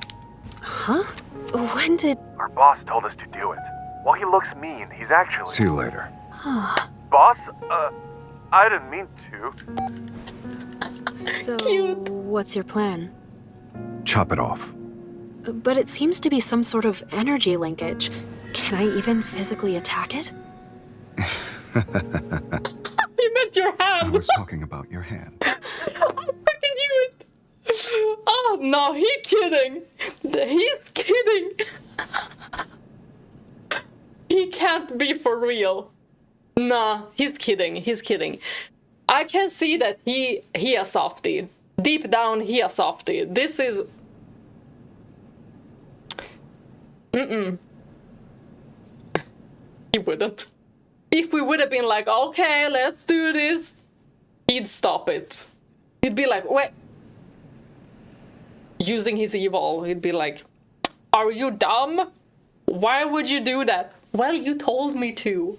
Huh? When did... Our boss told us to do it. While he looks mean, he's actually... See you later. Boss? I didn't mean to. So, Cute. what's your plan? Chop it off. But it seems to be some sort of energy linkage. Can I even physically attack it? You meant your I hand! was talking about your hand. I freaking knew it! Oh, no, he's kidding! He's kidding! He can't be for real. Nah, he's kidding, he's kidding. I can see that he a softie. Deep down, he a softie. This is... He wouldn't. If we would have been like, okay, let's do this, he'd stop it. He'd be like, wait. Using his evil, he'd be like, are you dumb? Why would you do that? Well, you told me to.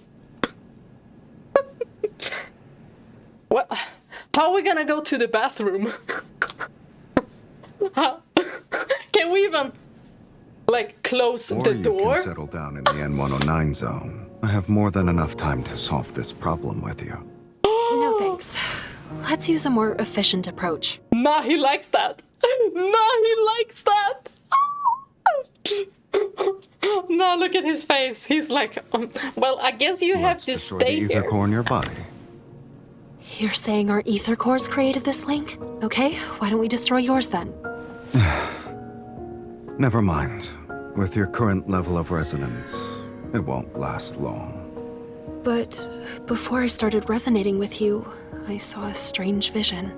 Well, how are we gonna go to the bathroom? Can we even, like, close the door? Or you can settle down in the N109 zone. I have more than enough time to solve this problem with you. No thanks. Let's use a more efficient approach. Nah, he likes that. Nah, he likes that. No, look at his face. He's like, well, I guess you have Let's to destroy stay the ether here. core in your body. You're saying our ether cores created this link? Okay, why don't we destroy yours then? Never mind. With your current level of resonance, it won't last long. But before I started resonating with you, I saw a strange vision.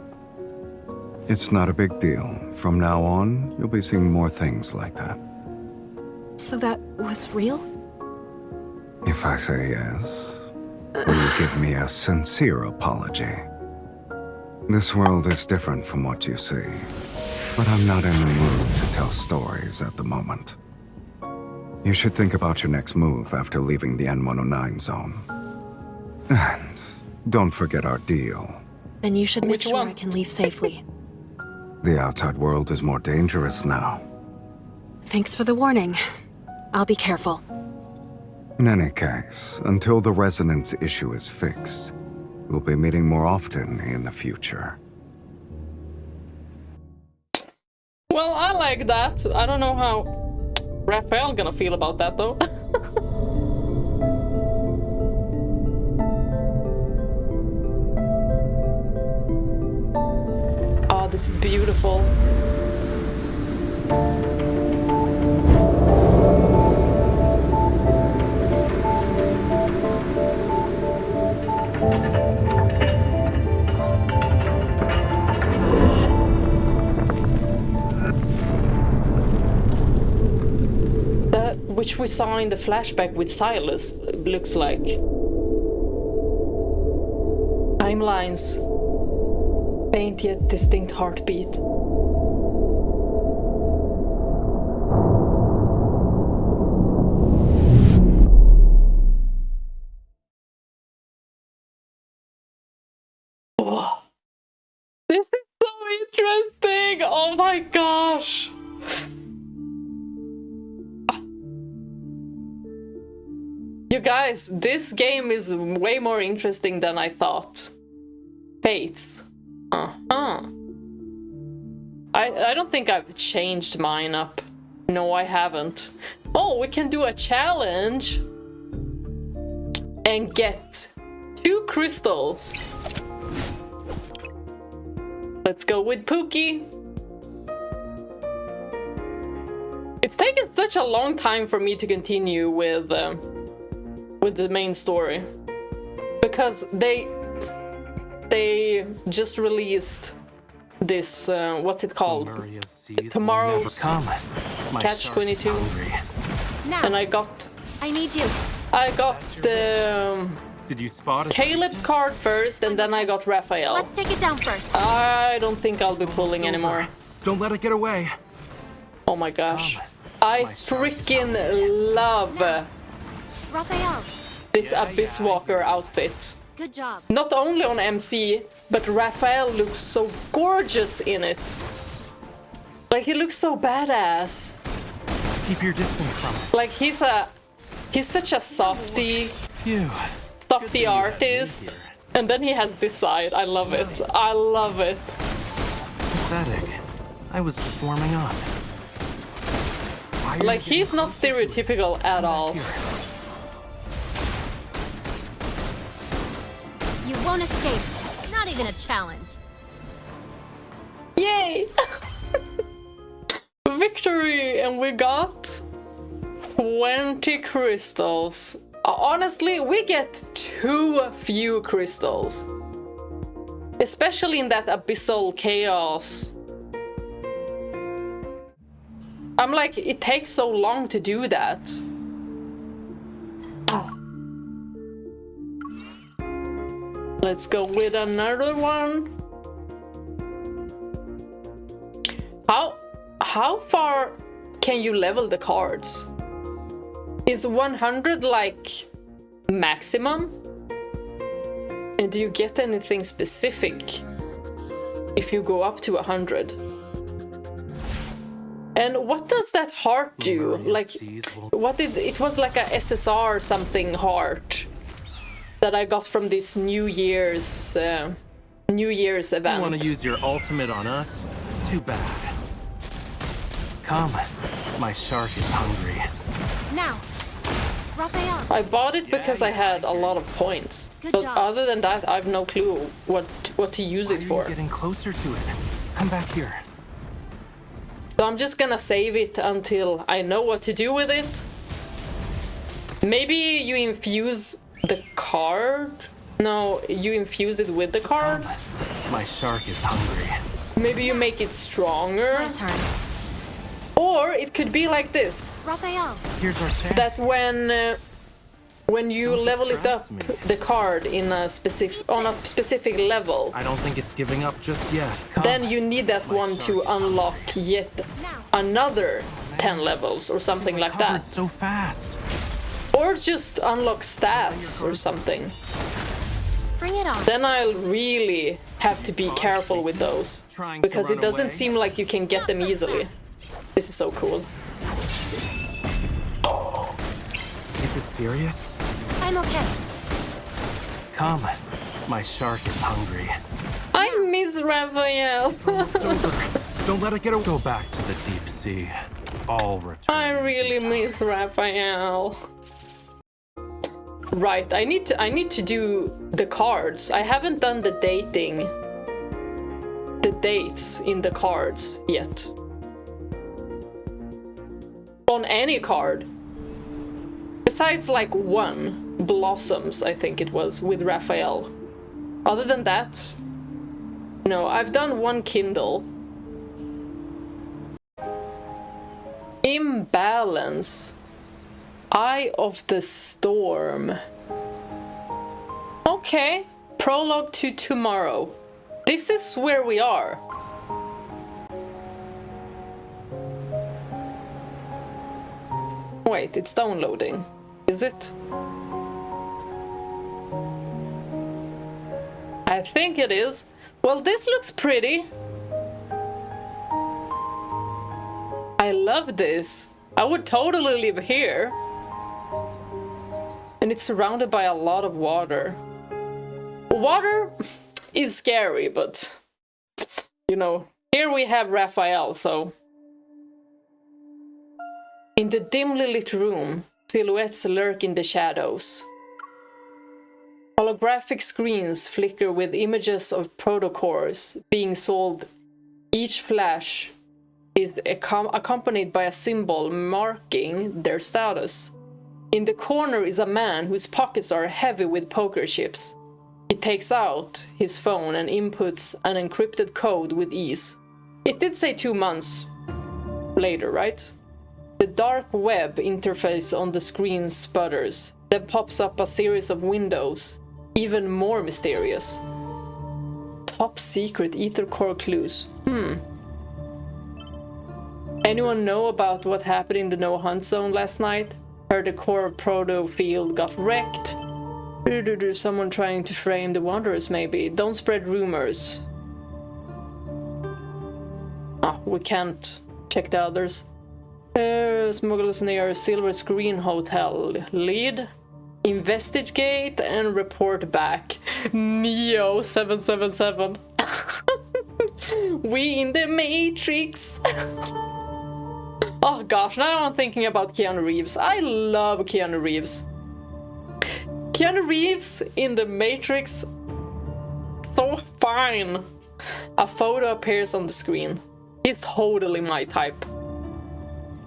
It's not a big deal. From now on, you'll be seeing more things like that. So that was real? If I say yes, will you give me a sincere apology? This world is different from what you see, but I'm not in the mood to tell stories at the moment. You should think about your next move after leaving the N109 zone. And don't forget our deal. Then you should make Which sure one? I can leave safely. The outside world is more dangerous now. Thanks for the warning. I'll be careful. In any case, until the resonance issue is fixed, we'll be meeting more often in the future. Well, I like that. I don't know how Raphael gonna feel about that, though. Oh, this is beautiful. That which we saw in the flashback with Sylus looks like. Timelines. Faint yet distinct heartbeat. Oh, this is so interesting! Oh my gosh! You guys, this game is way more interesting than I thought. Fates. Uh-huh. I don't think I've changed mine up. No, I haven't. Oh, we can do a challenge and get 2 crystals. Let's go with Pookie. It's taken such a long time for me to continue with with the main story. Because they just released this, what's it called? Tomorrow's Catch 22. Now, And I got need you. the Did you spot it? Caleb's card first, and then I got Raphael. Let's take it down first. I don't think I'll be pulling anymore. Don't let it get away. Oh my gosh. I freaking love Raphael, this Abyss Walker outfit. good job. Not only on MC, but Raphael looks so gorgeous in it. Like, he looks so badass. Keep your distance from it. Like, he's such a softy artist. And then he has this side. I love it. I love it. Pathetic. I was just warming up. Like, he's not stereotypical at all. You won't escape. Not even a challenge. Yay! Victory! And we got 20 crystals. Honestly, we get too few crystals. Especially in that abyssal chaos. I'm like, it takes so long to do that. Let's go with another one. How far can you level the cards? Is 100 like maximum? And do you get anything specific if you go up to 100? And what does that heart do? Like, what did it was like a SSR something heart that I got from this New Year's event. You want to use your ultimate on us? Too bad. Come, my shark is hungry. Now, Raphael. I bought it because I had a lot of points. Good But job. other than that, I have no clue what to use it Why are for. you getting closer to it? Come back here. So I'm just gonna save it until I know what to do with it. Maybe you infuse the card? No, you infuse it with the card? My shark is hungry. Maybe you make it stronger? My turn. Or it could be like this. Raphael. Here's our chance. That when you Don't level it up, distract me. the card in a specific level, I don't think it's giving up just yet. Come. then you need that one to unlock yet another 10 levels or something like Covered that. so fast. Or just unlock stats or something. Bring it on. Then I'll really have to be careful with those. Trying to Because run it doesn't away? seem like you can get them easily. This is so cool. Is it serious? I'm okay. Come, my shark is hungry. I miss Raphael. Don't let it get away. Go back to the deep sea. I'll return. I really miss Raphael. Right, I need to do the cards. I haven't done the dates in the cards yet. On any card. Besides like one, Blossoms, I think it was, with Raphael. Other than that, no, I've done one Kindle. Imbalance. Eye of the Storm. Okay, prologue to tomorrow. This is where we are. Wait, it's downloading. Is it? I think it is. Well, this looks pretty. I love this. I would totally live here. And it's surrounded by a lot of water. Water is scary, but you know, here we have Raphael, so. In the dimly lit room, silhouettes lurk in the shadows. Holographic screens flicker with images of protocores being sold. Each flash is accompanied by a symbol marking their status. In the corner is a man whose pockets are heavy with poker chips. He takes out his phone and inputs an encrypted code with ease. It did say 2 months later, right? The dark web interface on the screen sputters, then pops up a series of windows, even more mysterious. Top secret ether core clues. Anyone know about what happened in the no hunt zone last night? Heard the core proto field got wrecked. Someone trying to frame the wanderers maybe. Don't spread rumors. We can't check the others. Smugglers near Silver Screen Hotel. Lead, investigate, and report back. Neo 777. We in the Matrix. Oh gosh, now I'm thinking about Keanu Reeves. I love Keanu Reeves. Keanu Reeves in the Matrix. So fine. A photo appears on the screen. He's totally my type.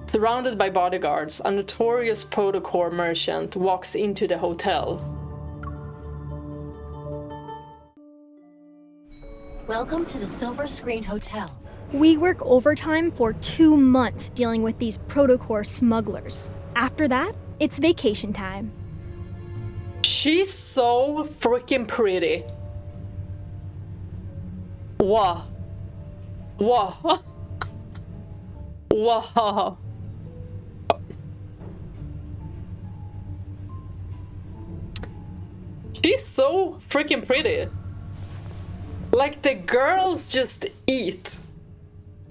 Surrounded by bodyguards, a notorious protocore merchant walks into the hotel. Welcome to the Silver Screen Hotel. We work overtime for 2 months dealing with these protocore smugglers. After that, it's vacation time. She's so freaking pretty. Wow. Wow. Wow. She's so freaking pretty. Like the girls just eat.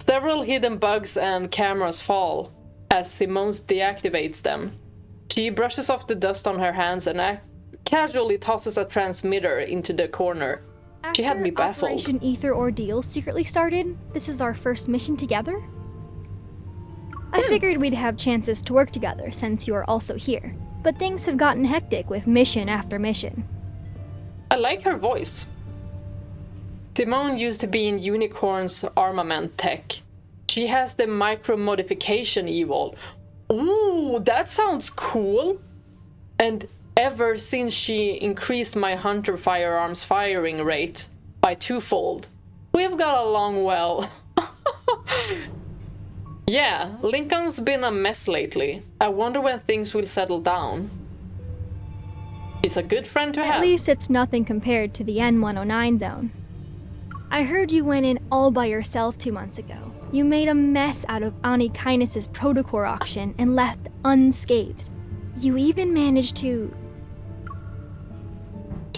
Several hidden bugs and cameras fall as Simone deactivates them. She brushes off the dust on her hands and casually tosses a transmitter into the corner. She had me baffled. Operation Ether Ordeal secretly started. This is our first mission together. I figured we'd have chances to work together since you are also here, but things have gotten hectic with mission after mission. I like her voice. Simone used to be in Unicorn's armament tech. She has the micro-modification evil. Ooh, that sounds cool! And ever since she increased my hunter firearms firing rate by 2-fold, we've got along well. Yeah, Lincoln's been a mess lately. I wonder when things will settle down. She's a good friend to have. At least it's nothing compared to the N109 zone. I heard you went in all by yourself 2 months ago. You made a mess out of Ani Kindness's protocore auction and left unscathed. You even managed to...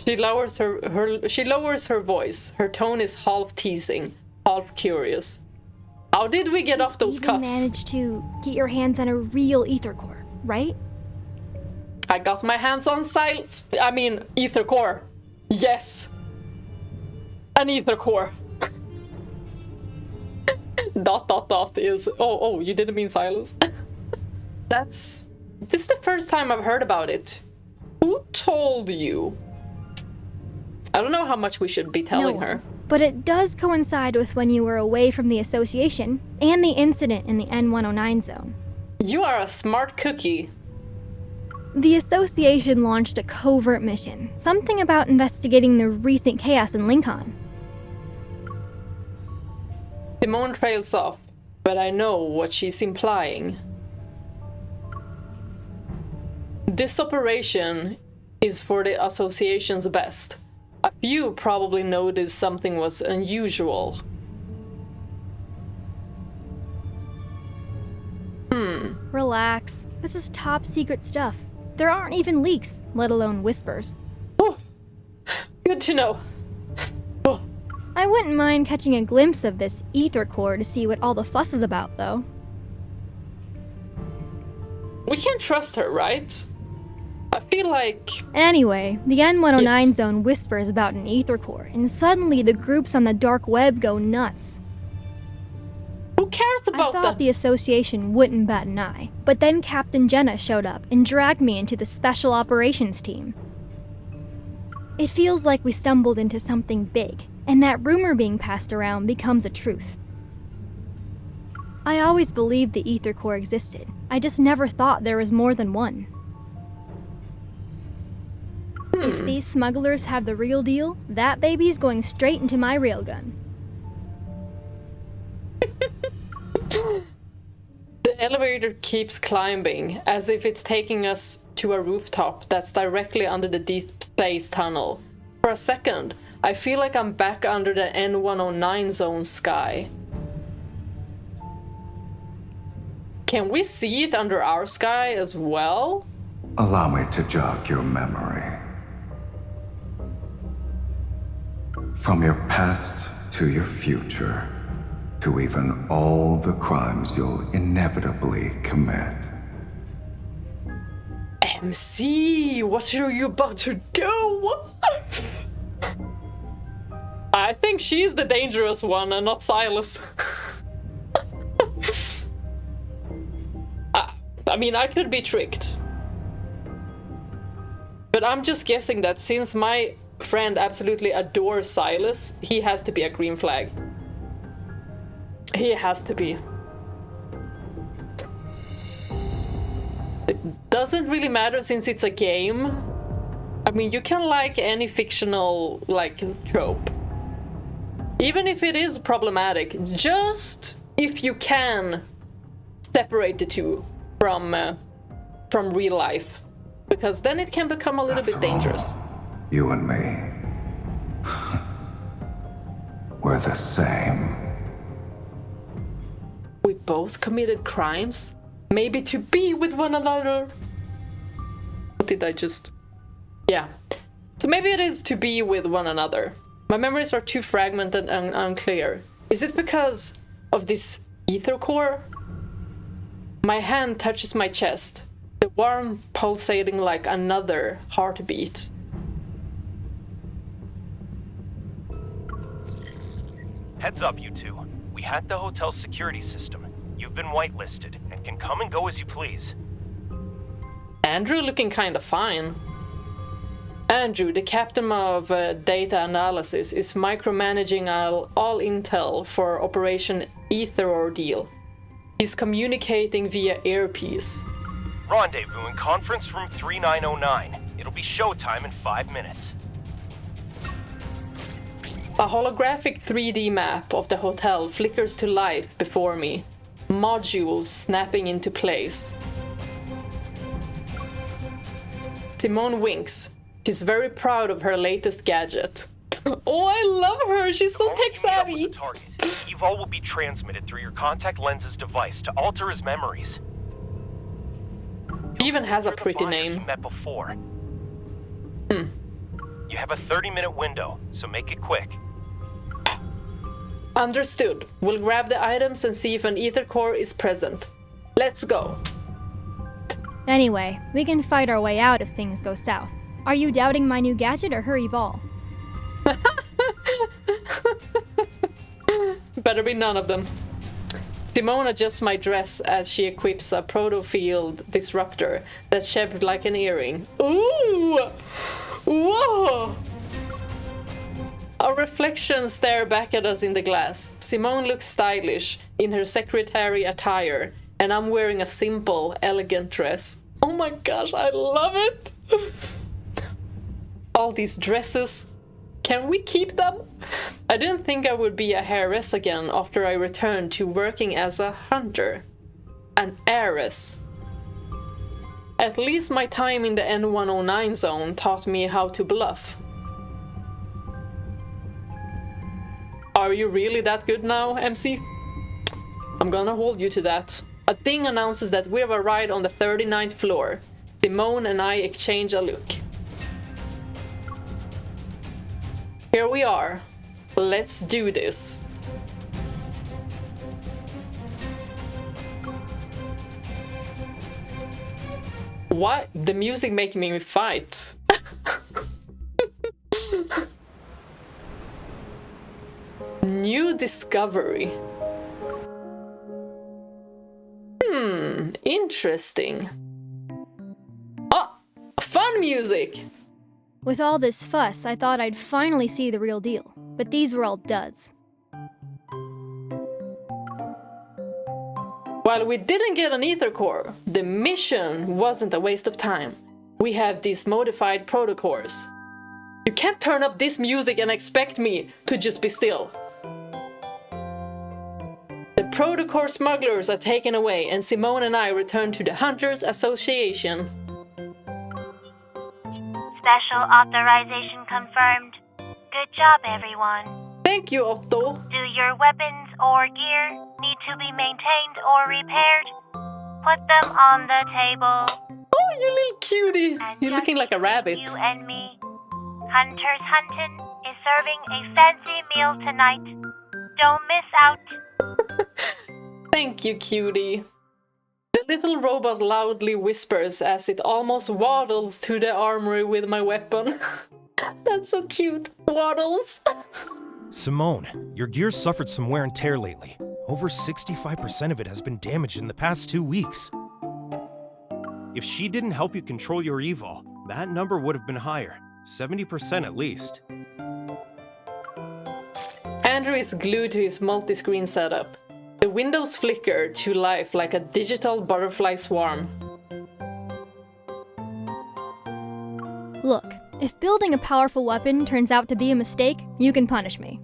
She lowers her voice. Her tone is half teasing, half curious. How did we get off those cuffs? You managed to get your hands on a real ether core, right? I got my hands on ether core. Yes. An ether core. ... is... Oh, you didn't mean silence? This is the first time I've heard about it. Who told you? I don't know how much we should be telling her. But it does coincide with when you were away from the association and the incident in the N109 zone. You are a smart cookie. The association launched a covert mission, something about investigating the recent chaos in Lincoln. Simone trails off, but I know what she's implying. This operation is for the association's best. A few probably noticed something was unusual. Relax. This is top secret stuff. There aren't even leaks, let alone whispers. Oh, good to know. Oh. I wouldn't mind catching a glimpse of this ether core to see what all the fuss is about, though. We can't trust her, right? I feel like... Anyway, the N109 zone whispers about an ether core, and suddenly the groups on the dark web go nuts. Who cares about I thought the association wouldn't bat an eye, but then Captain Jenna showed up and dragged me into the special operations team. It feels like we stumbled into something big, and that rumor being passed around becomes a truth. I always believed the ether core existed. I just never thought there was more than one. these smugglers have the real deal, that baby's going straight into my railgun. The elevator keeps climbing, as if it's taking us to a rooftop that's directly under the Deepspace tunnel. For a second, I feel like I'm back under the N109 zone sky. Can we see it under our sky as well? Allow me to jog your memory. From your past to your future, to even all the crimes you'll inevitably commit. MC, what are you about to do? I think she's the dangerous one and not Sylus. I mean, I could be tricked. But I'm just guessing that since my friend absolutely adores Sylus, he has to be a green flag. He has to be. It doesn't really matter since it's a game. I mean, you can like any fictional, like, trope. Even if it is problematic, just if you can separate the two from real life. Because then it can become a little bit dangerous. You and me. We're the same. We both committed crimes? Maybe to be with one another? What did I just... Yeah. So maybe it is to be with one another. My memories are too fragmented and unclear. Is it because of this ether core? My hand touches my chest, the warmth pulsating like another heartbeat. Heads up, you two. We hacked the hotel's security system. You've been whitelisted and can come and go as you please. Andrew looking kinda fine. Andrew, the captain of data analysis, is micromanaging all intel for Operation Ether Ordeal. He's communicating via earpiece. Rendezvous in conference room 3909. It'll be showtime in 5 minutes. A holographic 3D map of the hotel flickers to life before me, modules snapping into place. Simone winks. She's very proud of her latest gadget. Oh, I love her! She's so tech-savvy! Evo will be transmitted through your contact lenses device to alter his memories. He even has a pretty name. He met before. You have a 30-minute window, so make it quick. Understood. We'll grab the items and see if an ether core is present. Let's go. Anyway, we can fight our way out if things go south. Are you doubting my new gadget or her evol? Better be none of them. Simone adjusts my dress as she equips a proto-field disruptor that's shaped like an earring. Ooh! Whoa! Our reflections stare back at us in the glass. Simone looks stylish in her secretary attire, and I'm wearing a simple, elegant dress. Oh my gosh, I love it! All these dresses. Can we keep them? I didn't think I would be a heiress again after I returned to working as a hunter. An heiress. At least my time in the N109 zone taught me how to bluff. Are you really that good now, MC? I'm gonna hold you to that. A ding announces that we've arrived on the 39th floor. Simone and I exchange a look. Here we are. Let's do this. Why? The music making me fight. New discovery. Interesting. Oh, fun music! With all this fuss, I thought I'd finally see the real deal, but these were all duds. While we didn't get an ether core, the mission wasn't a waste of time. We have these modified protocores. You can't turn up this music and expect me to just be still. The Protocore smugglers are taken away, and Simone and I return to the Hunters Association. Special authorization confirmed. Good job, everyone. Thank you, Otto. Do your weapons or gear need to be maintained or repaired? Put them on the table. Oh, you little cutie. You're looking like a rabbit. You and me. Hunters Huntin' is serving a fancy meal tonight. Don't miss out. Thank you, cutie. The little robot loudly whispers as it almost waddles to the armory with my weapon. That's so cute. Waddles. Simone, your gear's suffered some wear and tear lately. Over 65% of it has been damaged in the past 2 weeks. If she didn't help you control your evil, that number would have been higher. 70% at least. Andrew is glued to his multi-screen setup. The windows flicker to life like a digital butterfly swarm. Look, if building a powerful weapon turns out to be a mistake, you can punish me.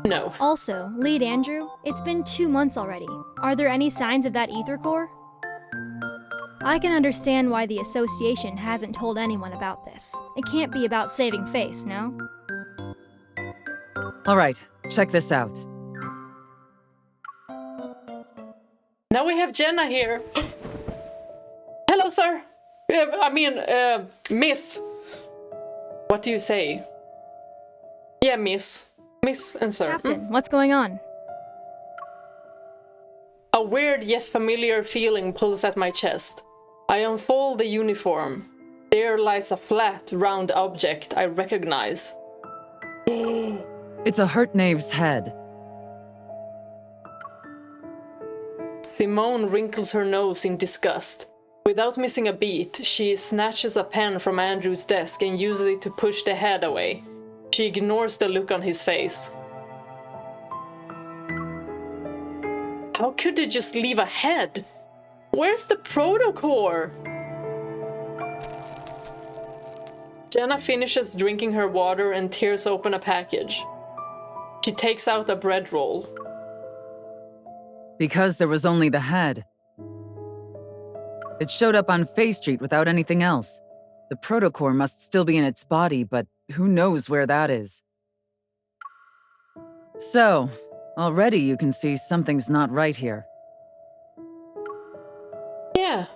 No. Also, Lead Andrew, it's been 2 months already. Are there any signs of that ether core? I can understand why the association hasn't told anyone about this. It can't be about saving face, no? Alright, check this out. Now we have Jenna here. Hello, sir. Miss. What do you say? Yeah, miss. Miss and sir. Captain, what's going on? A weird yet familiar feeling pulls at my chest. I unfold the uniform. There lies a flat, round object I recognize. It's a hurt knave's head. Simone wrinkles her nose in disgust. Without missing a beat, she snatches a pen from Andrew's desk and uses it to push the head away. She ignores the look on his face. How could they just leave a head? Where's the protocore? Jenna finishes drinking her water and tears open a package. She takes out a bread roll. Because there was only the head. It showed up on Faye Street without anything else. The protocore must still be in its body, but who knows where that is. So, already you can see something's not right here. Yeah.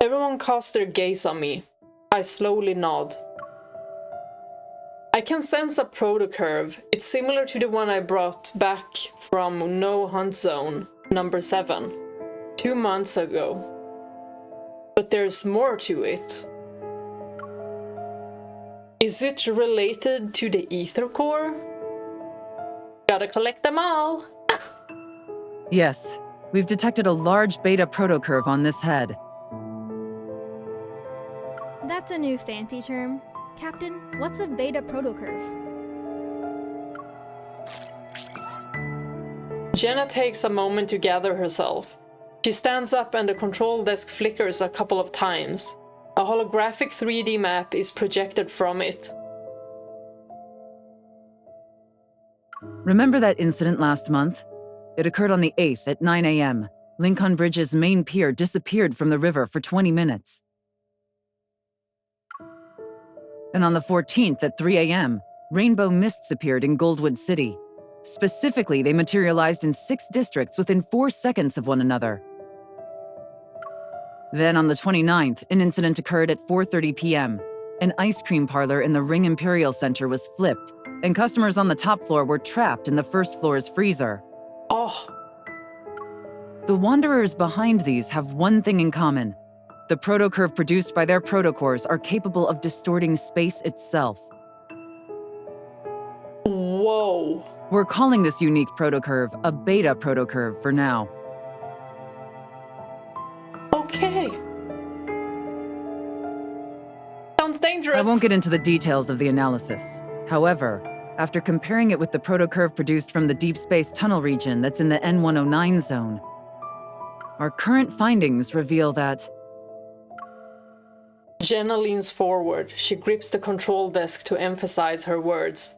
Everyone casts their gaze on me. I slowly nod. I can sense a protocurve. It's similar to the one I brought back from No Hunt Zone, number 7, 2 months ago. But there's more to it. Is it related to the ether core? Gotta collect them all. Yes, we've detected a large beta protocurve on this head. That's a new fancy term. Captain, what's a beta protocurve? Jenna takes a moment to gather herself. She stands up and the control desk flickers a couple of times. A holographic 3D map is projected from it. Remember that incident last month? It occurred on the 8th at 9 a.m. Lincoln Bridge's main pier disappeared from the river for 20 minutes. And on the 14th at 3 a.m., rainbow mists appeared in Goldwood City. Specifically, they materialized in 6 districts within 4 seconds of one another. Then on the 29th, an incident occurred at 4:30 p.m. An ice cream parlor in the Ring Imperial Center was flipped, and customers on the top floor were trapped in the first floor's freezer. Oh. The Wanderers behind these have one thing in common. The protocurve produced by their protocores are capable of distorting space itself. Whoa. We're calling this unique protocurve a beta protocurve for now. Okay. Sounds dangerous. I won't get into the details of the analysis. However, after comparing it with the protocurve produced from the Deepspace tunnel region that's in the N109 zone, our current findings reveal that... Jenna leans forward. She grips the control desk to emphasize her words.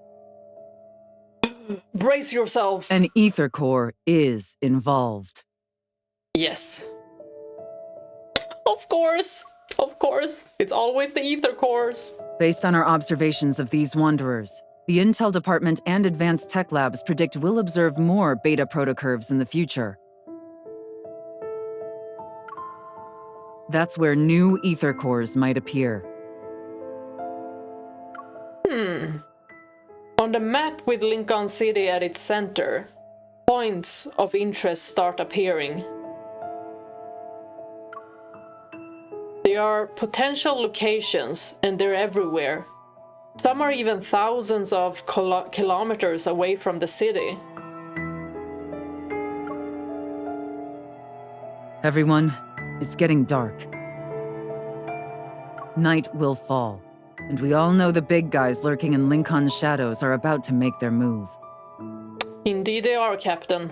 Brace yourselves! An ether core is involved. Yes. Of course! Of course! It's always the ether cores! Based on our observations of these wanderers, the Intel Department and Advanced Tech Labs predict we'll observe more beta protocurves in the future. That's where new ether cores might appear. On the map with Lincoln City at its center, points of interest start appearing. They are potential locations, and they're everywhere. Some are even thousands of kilometers away from the city. Everyone, it's getting dark. Night will fall, and we all know the big guys lurking in Lincoln's shadows are about to make their move. Indeed they are, Captain.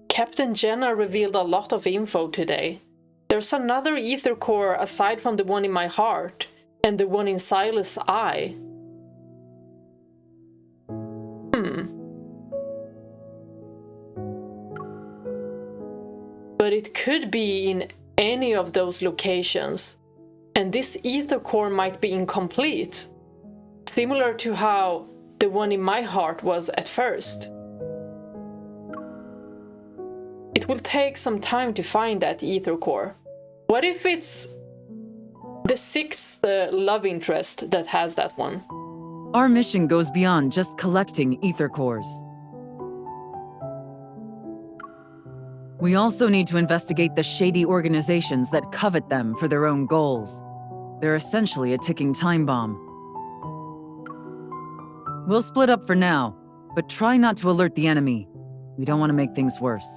Captain Jenna revealed a lot of info today. There's another ether core aside from the one in my heart, and the one in Sylus' eye. But it could be in any of those locations, and this ether core might be incomplete, similar to how the one in my heart was at first. It will take some time to find that ether core. What if it's the sixth love interest that has that one? Our mission goes beyond just collecting ether cores. We also need to investigate the shady organizations that covet them for their own goals. They're essentially a ticking time bomb. We'll split up for now, but try not to alert the enemy. We don't want to make things worse.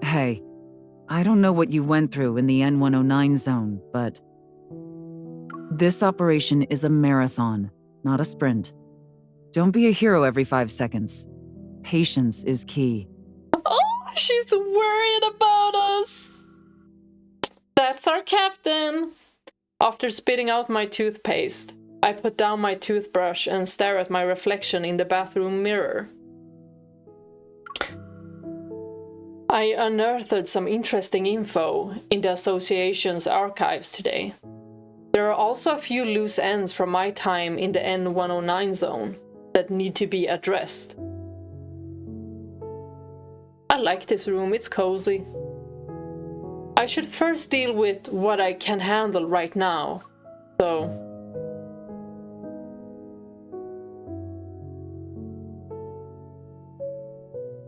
Hey, I don't know what you went through in the N109 zone, but this operation is a marathon, not a sprint. Don't be a hero every 5 seconds. Patience is key. Oh, she's worried about us! That's our captain! After spitting out my toothpaste, I put down my toothbrush and stare at my reflection in the bathroom mirror. I unearthed some interesting info in the association's archives today. There are also a few loose ends from my time in the N109 zone that need to be addressed. I like this room, it's cozy. I should first deal with what I can handle right now, so...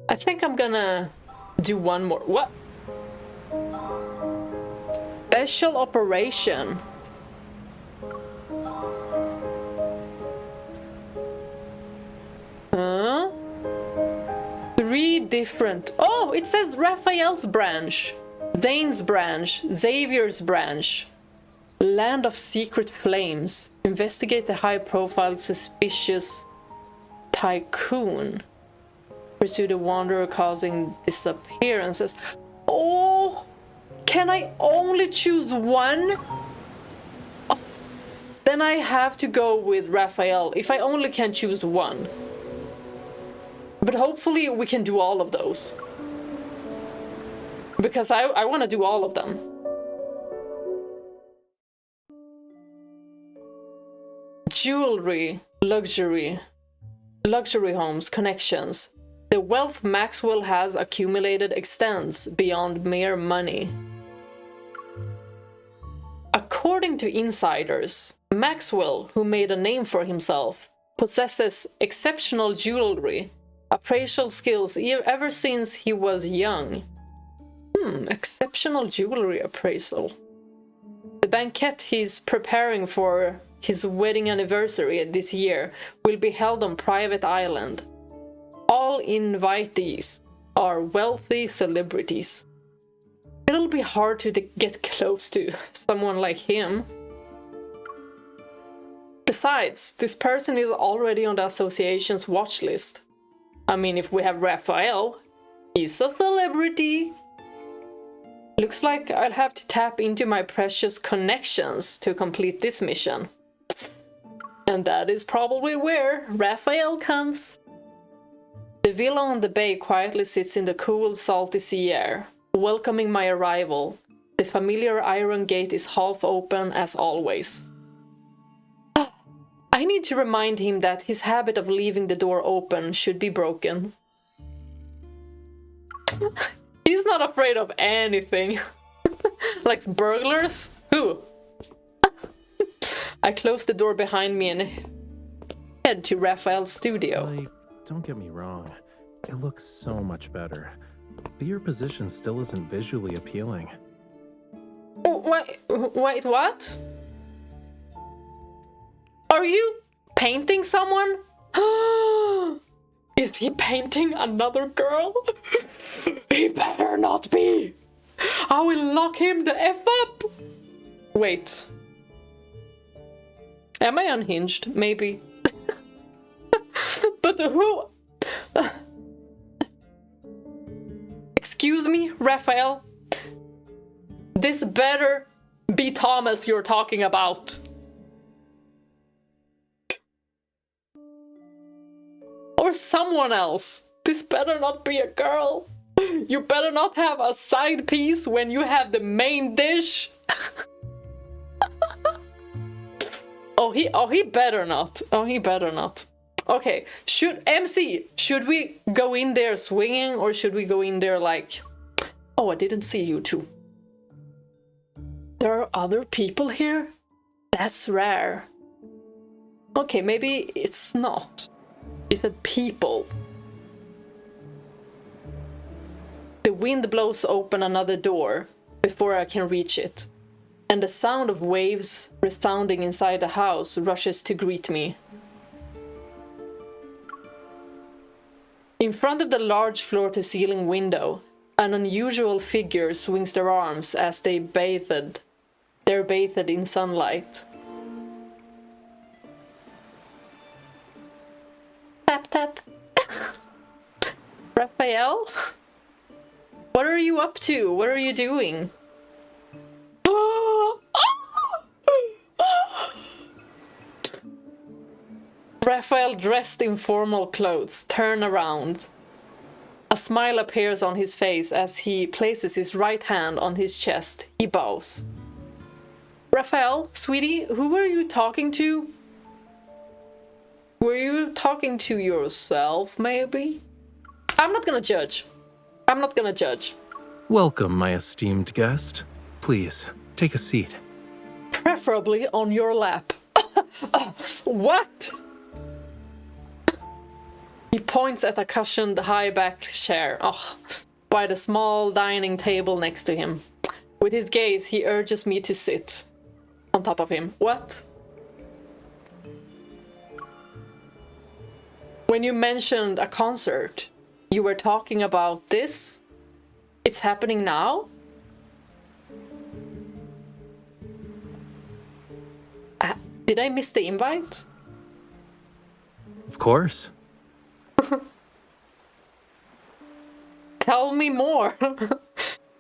I think I'm gonna do one more. What? Special operation. Huh? 3 different... Oh, it says Raphael's branch, Zayne's branch, Xavier's branch. Land of Secret Flames. Investigate the high-profile suspicious tycoon. Pursue the wanderer causing disappearances. Oh, can I only choose one? Oh, then I have to go with Raphael if I only can choose one. But hopefully we can do all of those. Because I want to do all of them. Jewelry, luxury homes, connections. The wealth Maxwell has accumulated extends beyond mere money. According to insiders, Maxwell, who made a name for himself, possesses exceptional jewelry, appraisal skills ever since he was young. Exceptional jewelry appraisal. The banquet he's preparing for his wedding anniversary this year will be held on private island. All invitees are wealthy celebrities. It'll be hard to get close to someone like him. Besides, this person is already on the association's watch list. I mean, if we have Raphael, he's a celebrity. Looks like I'll have to tap into my precious connections to complete this mission. And that is probably where Raphael comes. The villa on the bay quietly sits in the cool, salty sea air, welcoming my arrival. The familiar iron gate is half open as always. I need to remind him that his habit of leaving the door open should be broken. He's not afraid of anything. Like burglars? Who? I close the door behind me and head to Raphael's studio. Like, don't get me wrong. It looks so much better. But your position still isn't visually appealing. Wait, what? Are you painting someone? Is he painting another girl? He better not be. I will lock him the F up. Wait. Am I unhinged? Maybe. But who? Excuse me, Raphael? This better be Thomas you're talking about. Or someone else. This better not be a girl. You better not have a side piece when you have the main dish. Oh, he better not. Oh, he better not. Okay, should we go in there swinging or should we go in there like, oh, I didn't see you two. There are other people here? That's rare. Okay, maybe it's not. He said people. The wind blows open another door before I can reach it, and the sound of waves resounding inside the house rushes to greet me. In front of the large floor-to-ceiling window, an unusual figure swings their arms as they're bathed in sunlight. Tap tap. Raphael? What are you up to? What are you doing? Raphael, dressed in formal clothes, turns around. A smile appears on his face as he places his right hand on his chest. He bows. Raphael, sweetie, who were you talking to? Were you talking to yourself, maybe? I'm not gonna judge. Welcome, my esteemed guest. Please, take a seat. Preferably on your lap. What? He points at a cushioned high-backed chair by the small dining table next to him. With his gaze, he urges me to sit on top of him. What? When you mentioned a concert, you were talking about this? It's happening now? Did I miss the invite? Of course. Tell me more.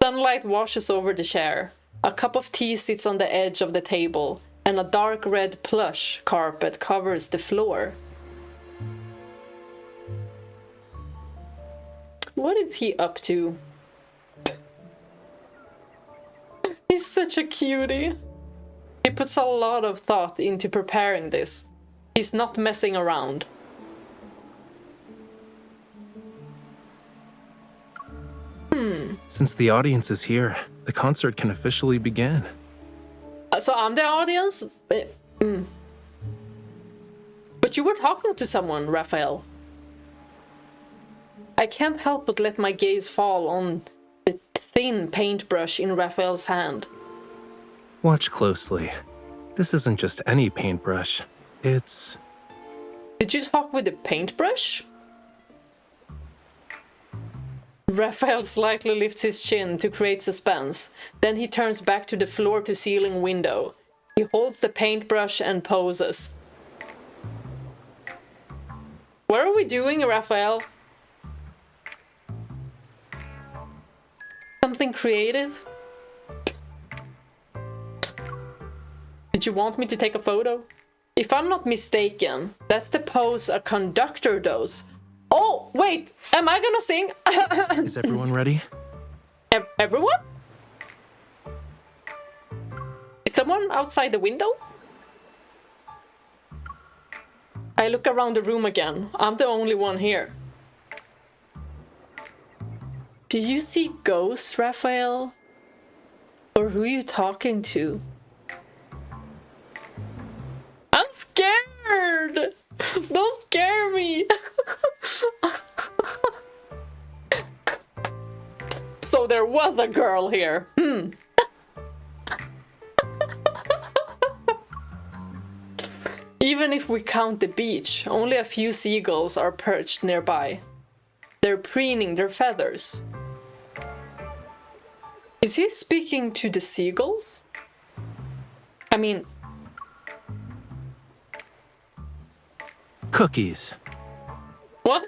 Sunlight washes over the chair. A cup of tea sits on the edge of the table, and a dark red plush carpet covers the floor. What is he up to? He's such a cutie. He puts a lot of thought into preparing this. He's not messing around. Since the audience is here, the concert can officially begin. So I'm the audience? But you were talking to someone, Raphael. I can't help but let my gaze fall on the thin paintbrush in Raphael's hand. Watch closely. This isn't just any paintbrush. It's... Did you talk with the paintbrush? Raphael slightly lifts his chin to create suspense. Then he turns back to the floor-to-ceiling window. He holds the paintbrush and poses. What are we doing, Raphael? Something creative? Did you want me to take a photo? If I'm not mistaken, that's the pose a conductor does. Oh, wait, am I gonna sing? Is everyone ready? Everyone? Is someone outside the window? I look around the room again. I'm the only one here. Do you see ghosts, Raphael? Or who are you talking to? I'm scared! Don't scare me! So there was a girl here. Even if we count the beach, only a few seagulls are perched nearby. They're preening their feathers. Is he speaking to the seagulls? I mean... Cookies. What?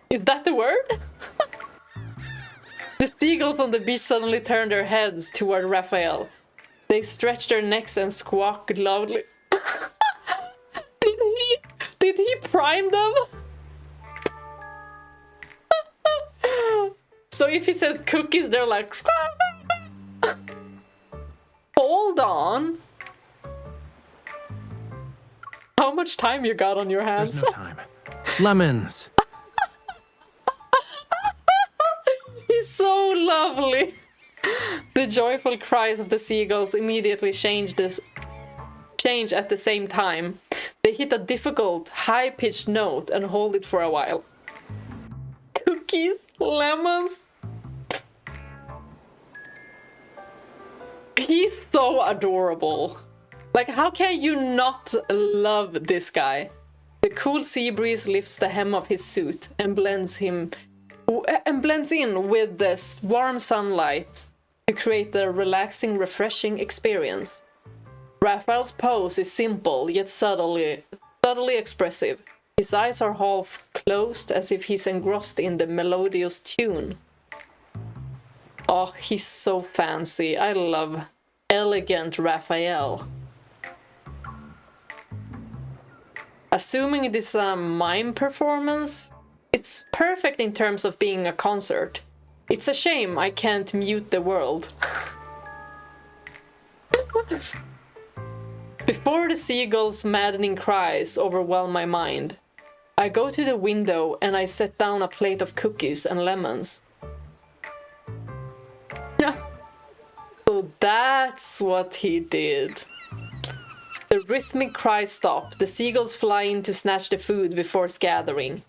Is that the word? The seagulls on the beach suddenly turn their heads toward Raphael. They stretch their necks and squawk loudly. Did he prime them? So if he says cookies, they're like... Hold on. How much time you got on your hands? There's no time. Lemons. He's so lovely. The joyful cries of the seagulls immediately change at the same time. They hit a difficult, high-pitched note and hold it for a while. Cookies, lemons. He's so adorable. Like, how can you not love this guy? The cool sea breeze lifts the hem of his suit and blends in with this warm sunlight to create a relaxing, refreshing experience. Raphael's pose is simple yet subtly expressive. His eyes are half closed as if he's engrossed in the melodious tune. Oh, he's so fancy. I love elegant Raphael. Assuming it is a mime performance, it's perfect in terms of being a concert. It's a shame I can't mute the world. Before the seagulls' maddening cries overwhelm my mind, I go to the window and I set down a plate of cookies and lemons. Yeah. So that's what he did. The rhythmic cries stop. The seagulls fly in to snatch the food before scattering.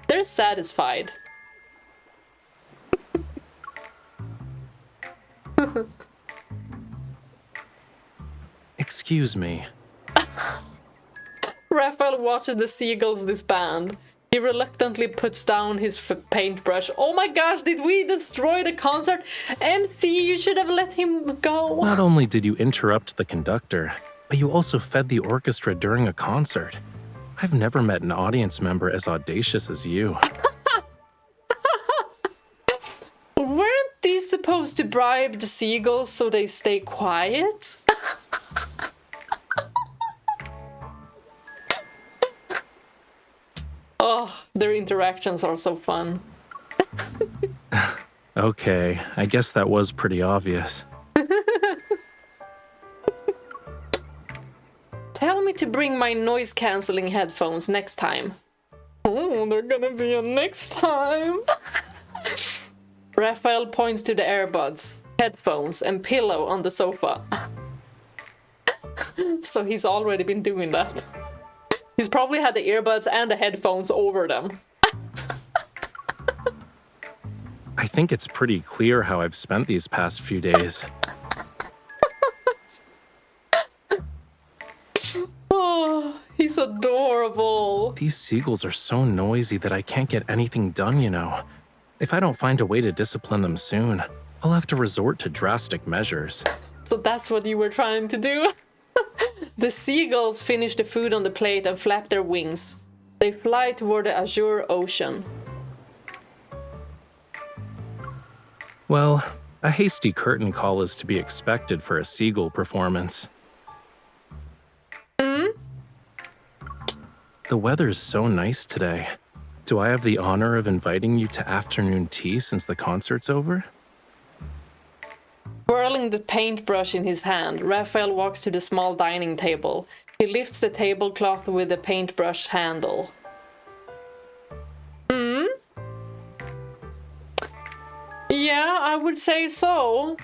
They're satisfied. Excuse me. Raphael watches the seagulls disband. He reluctantly puts down his paintbrush. Oh my gosh, did we destroy the concert? MC, you should have let him go. Not only did you interrupt the conductor, but you also fed the orchestra during a concert. I've never met an audience member as audacious as you. Weren't these supposed to bribe the seagulls so they stay quiet? Oh, their interactions are so fun. Okay, I guess that was pretty obvious. Tell me to bring my noise-canceling headphones next time. Oh, they're gonna be a next time. Raphael points to the earbuds, headphones, and pillow on the sofa. So he's already been doing that. He's probably had the earbuds and the headphones over them. I think it's pretty clear how I've spent these past few days. Oh, he's adorable. These seagulls are so noisy that I can't get anything done, you know. If I don't find a way to discipline them soon, I'll have to resort to drastic measures. So that's what you were trying to do? The seagulls finish the food on the plate and flap their wings. They fly toward the azure ocean. Well, a hasty curtain call is to be expected for a seagull performance. The weather's so nice today. Do I have the honor of inviting you to afternoon tea since the concert's over? Twirling the paintbrush in his hand, Raphael walks to the small dining table. He lifts the tablecloth with the paintbrush handle. Yeah, I would say so.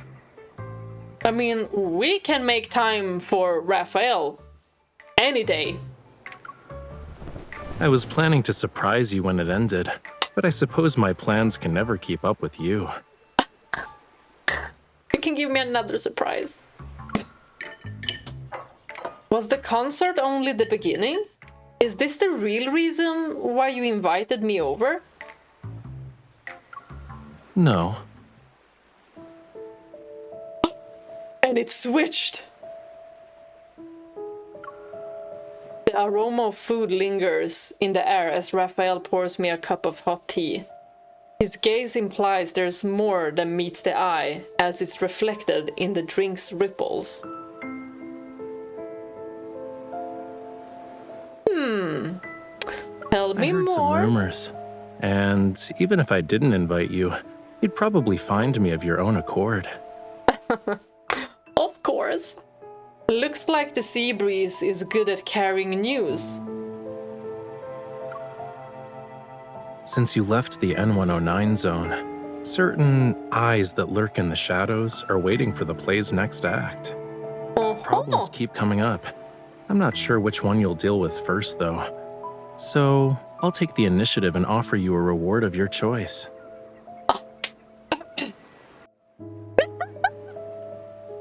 I mean, we can make time for Raphael any day. I was planning to surprise you when it ended, but I suppose my plans can never keep up with you. You can give me another surprise. Was the concert only the beginning? Is this the real reason why you invited me over? No. And it switched! The aroma of food lingers in the air as Raphael pours me a cup of hot tea. His gaze implies there's more than meets the eye, as it's reflected in the drink's ripples. Tell me I heard more. some rumors. And even if I didn't invite you, you'd probably find me of your own accord. Of course. Looks like the sea breeze is good at carrying news. Since you left the N109 zone, certain eyes that lurk in the shadows are waiting for the play's next act. Problems keep coming up. I'm not sure which one you'll deal with first, though. So, I'll take the initiative and offer you a reward of your choice.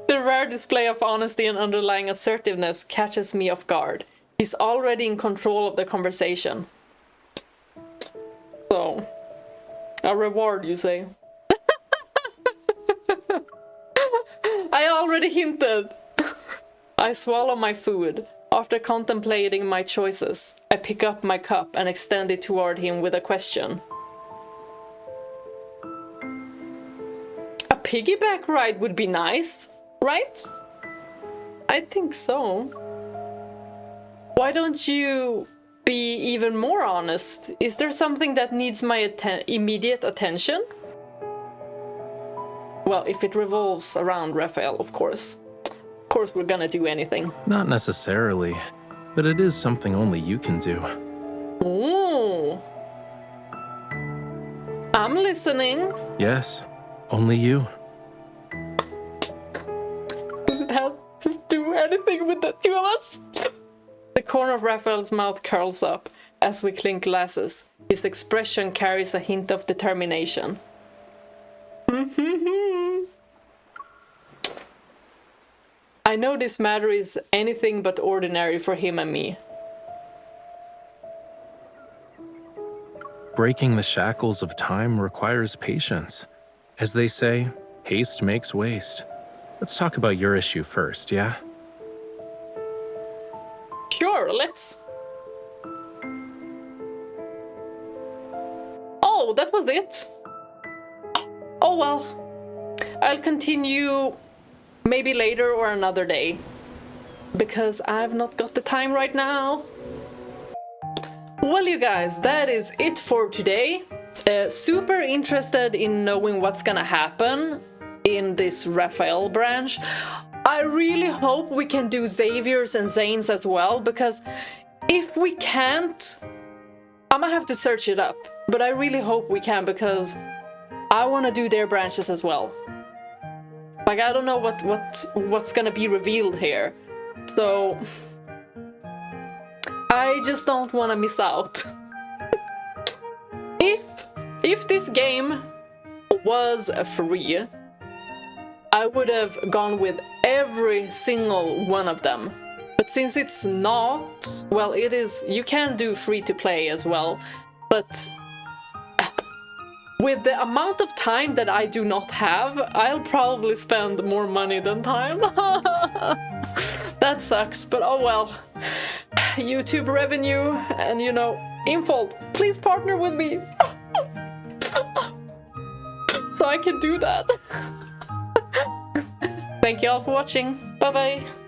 The rare display of honesty and underlying assertiveness catches me off guard. He's already in control of the conversation. So, a reward, you say? I already hinted. I swallow my food. After contemplating my choices, I pick up my cup and extend it toward him with a question. A piggyback ride would be nice, right? I think so. Why don't you be even more honest? Is there something that needs my immediate attention? Well, if it revolves around Raphael, of course. Of course we're gonna do anything. Not necessarily, but it is something only you can do. Ooh. I'm listening. Yes, only you. Does it have to do anything with the two of us? The corner of Raphael's mouth curls up as we clink glasses. His expression carries a hint of determination. I know this matter is anything but ordinary for him and me. Breaking the shackles of time requires patience. As they say, haste makes waste. Let's talk about your issue first, yeah? Sure, let's. Oh, that was it. Oh well. I'll continue maybe later or another day. Because I've not got the time right now. Well, you guys, that is it for today. Super interested in knowing what's gonna happen in this Raphael branch. I really hope we can do Xavier's and Zayne's as well, because if we can't, I'm gonna have to search it up. But I really hope we can, because I want to do their branches as well. Like, I don't know what's gonna be revealed here, so I just don't want to miss out. If this game was free, I would have gone with every single one of them. But since it's not, well, it is. You can do free to play as well, but with the amount of time that I do not have, I'll probably spend more money than time. That sucks, but oh well. YouTube revenue, and you know, Infold, please partner with me. So I can do that. Thank you all for watching. Bye bye.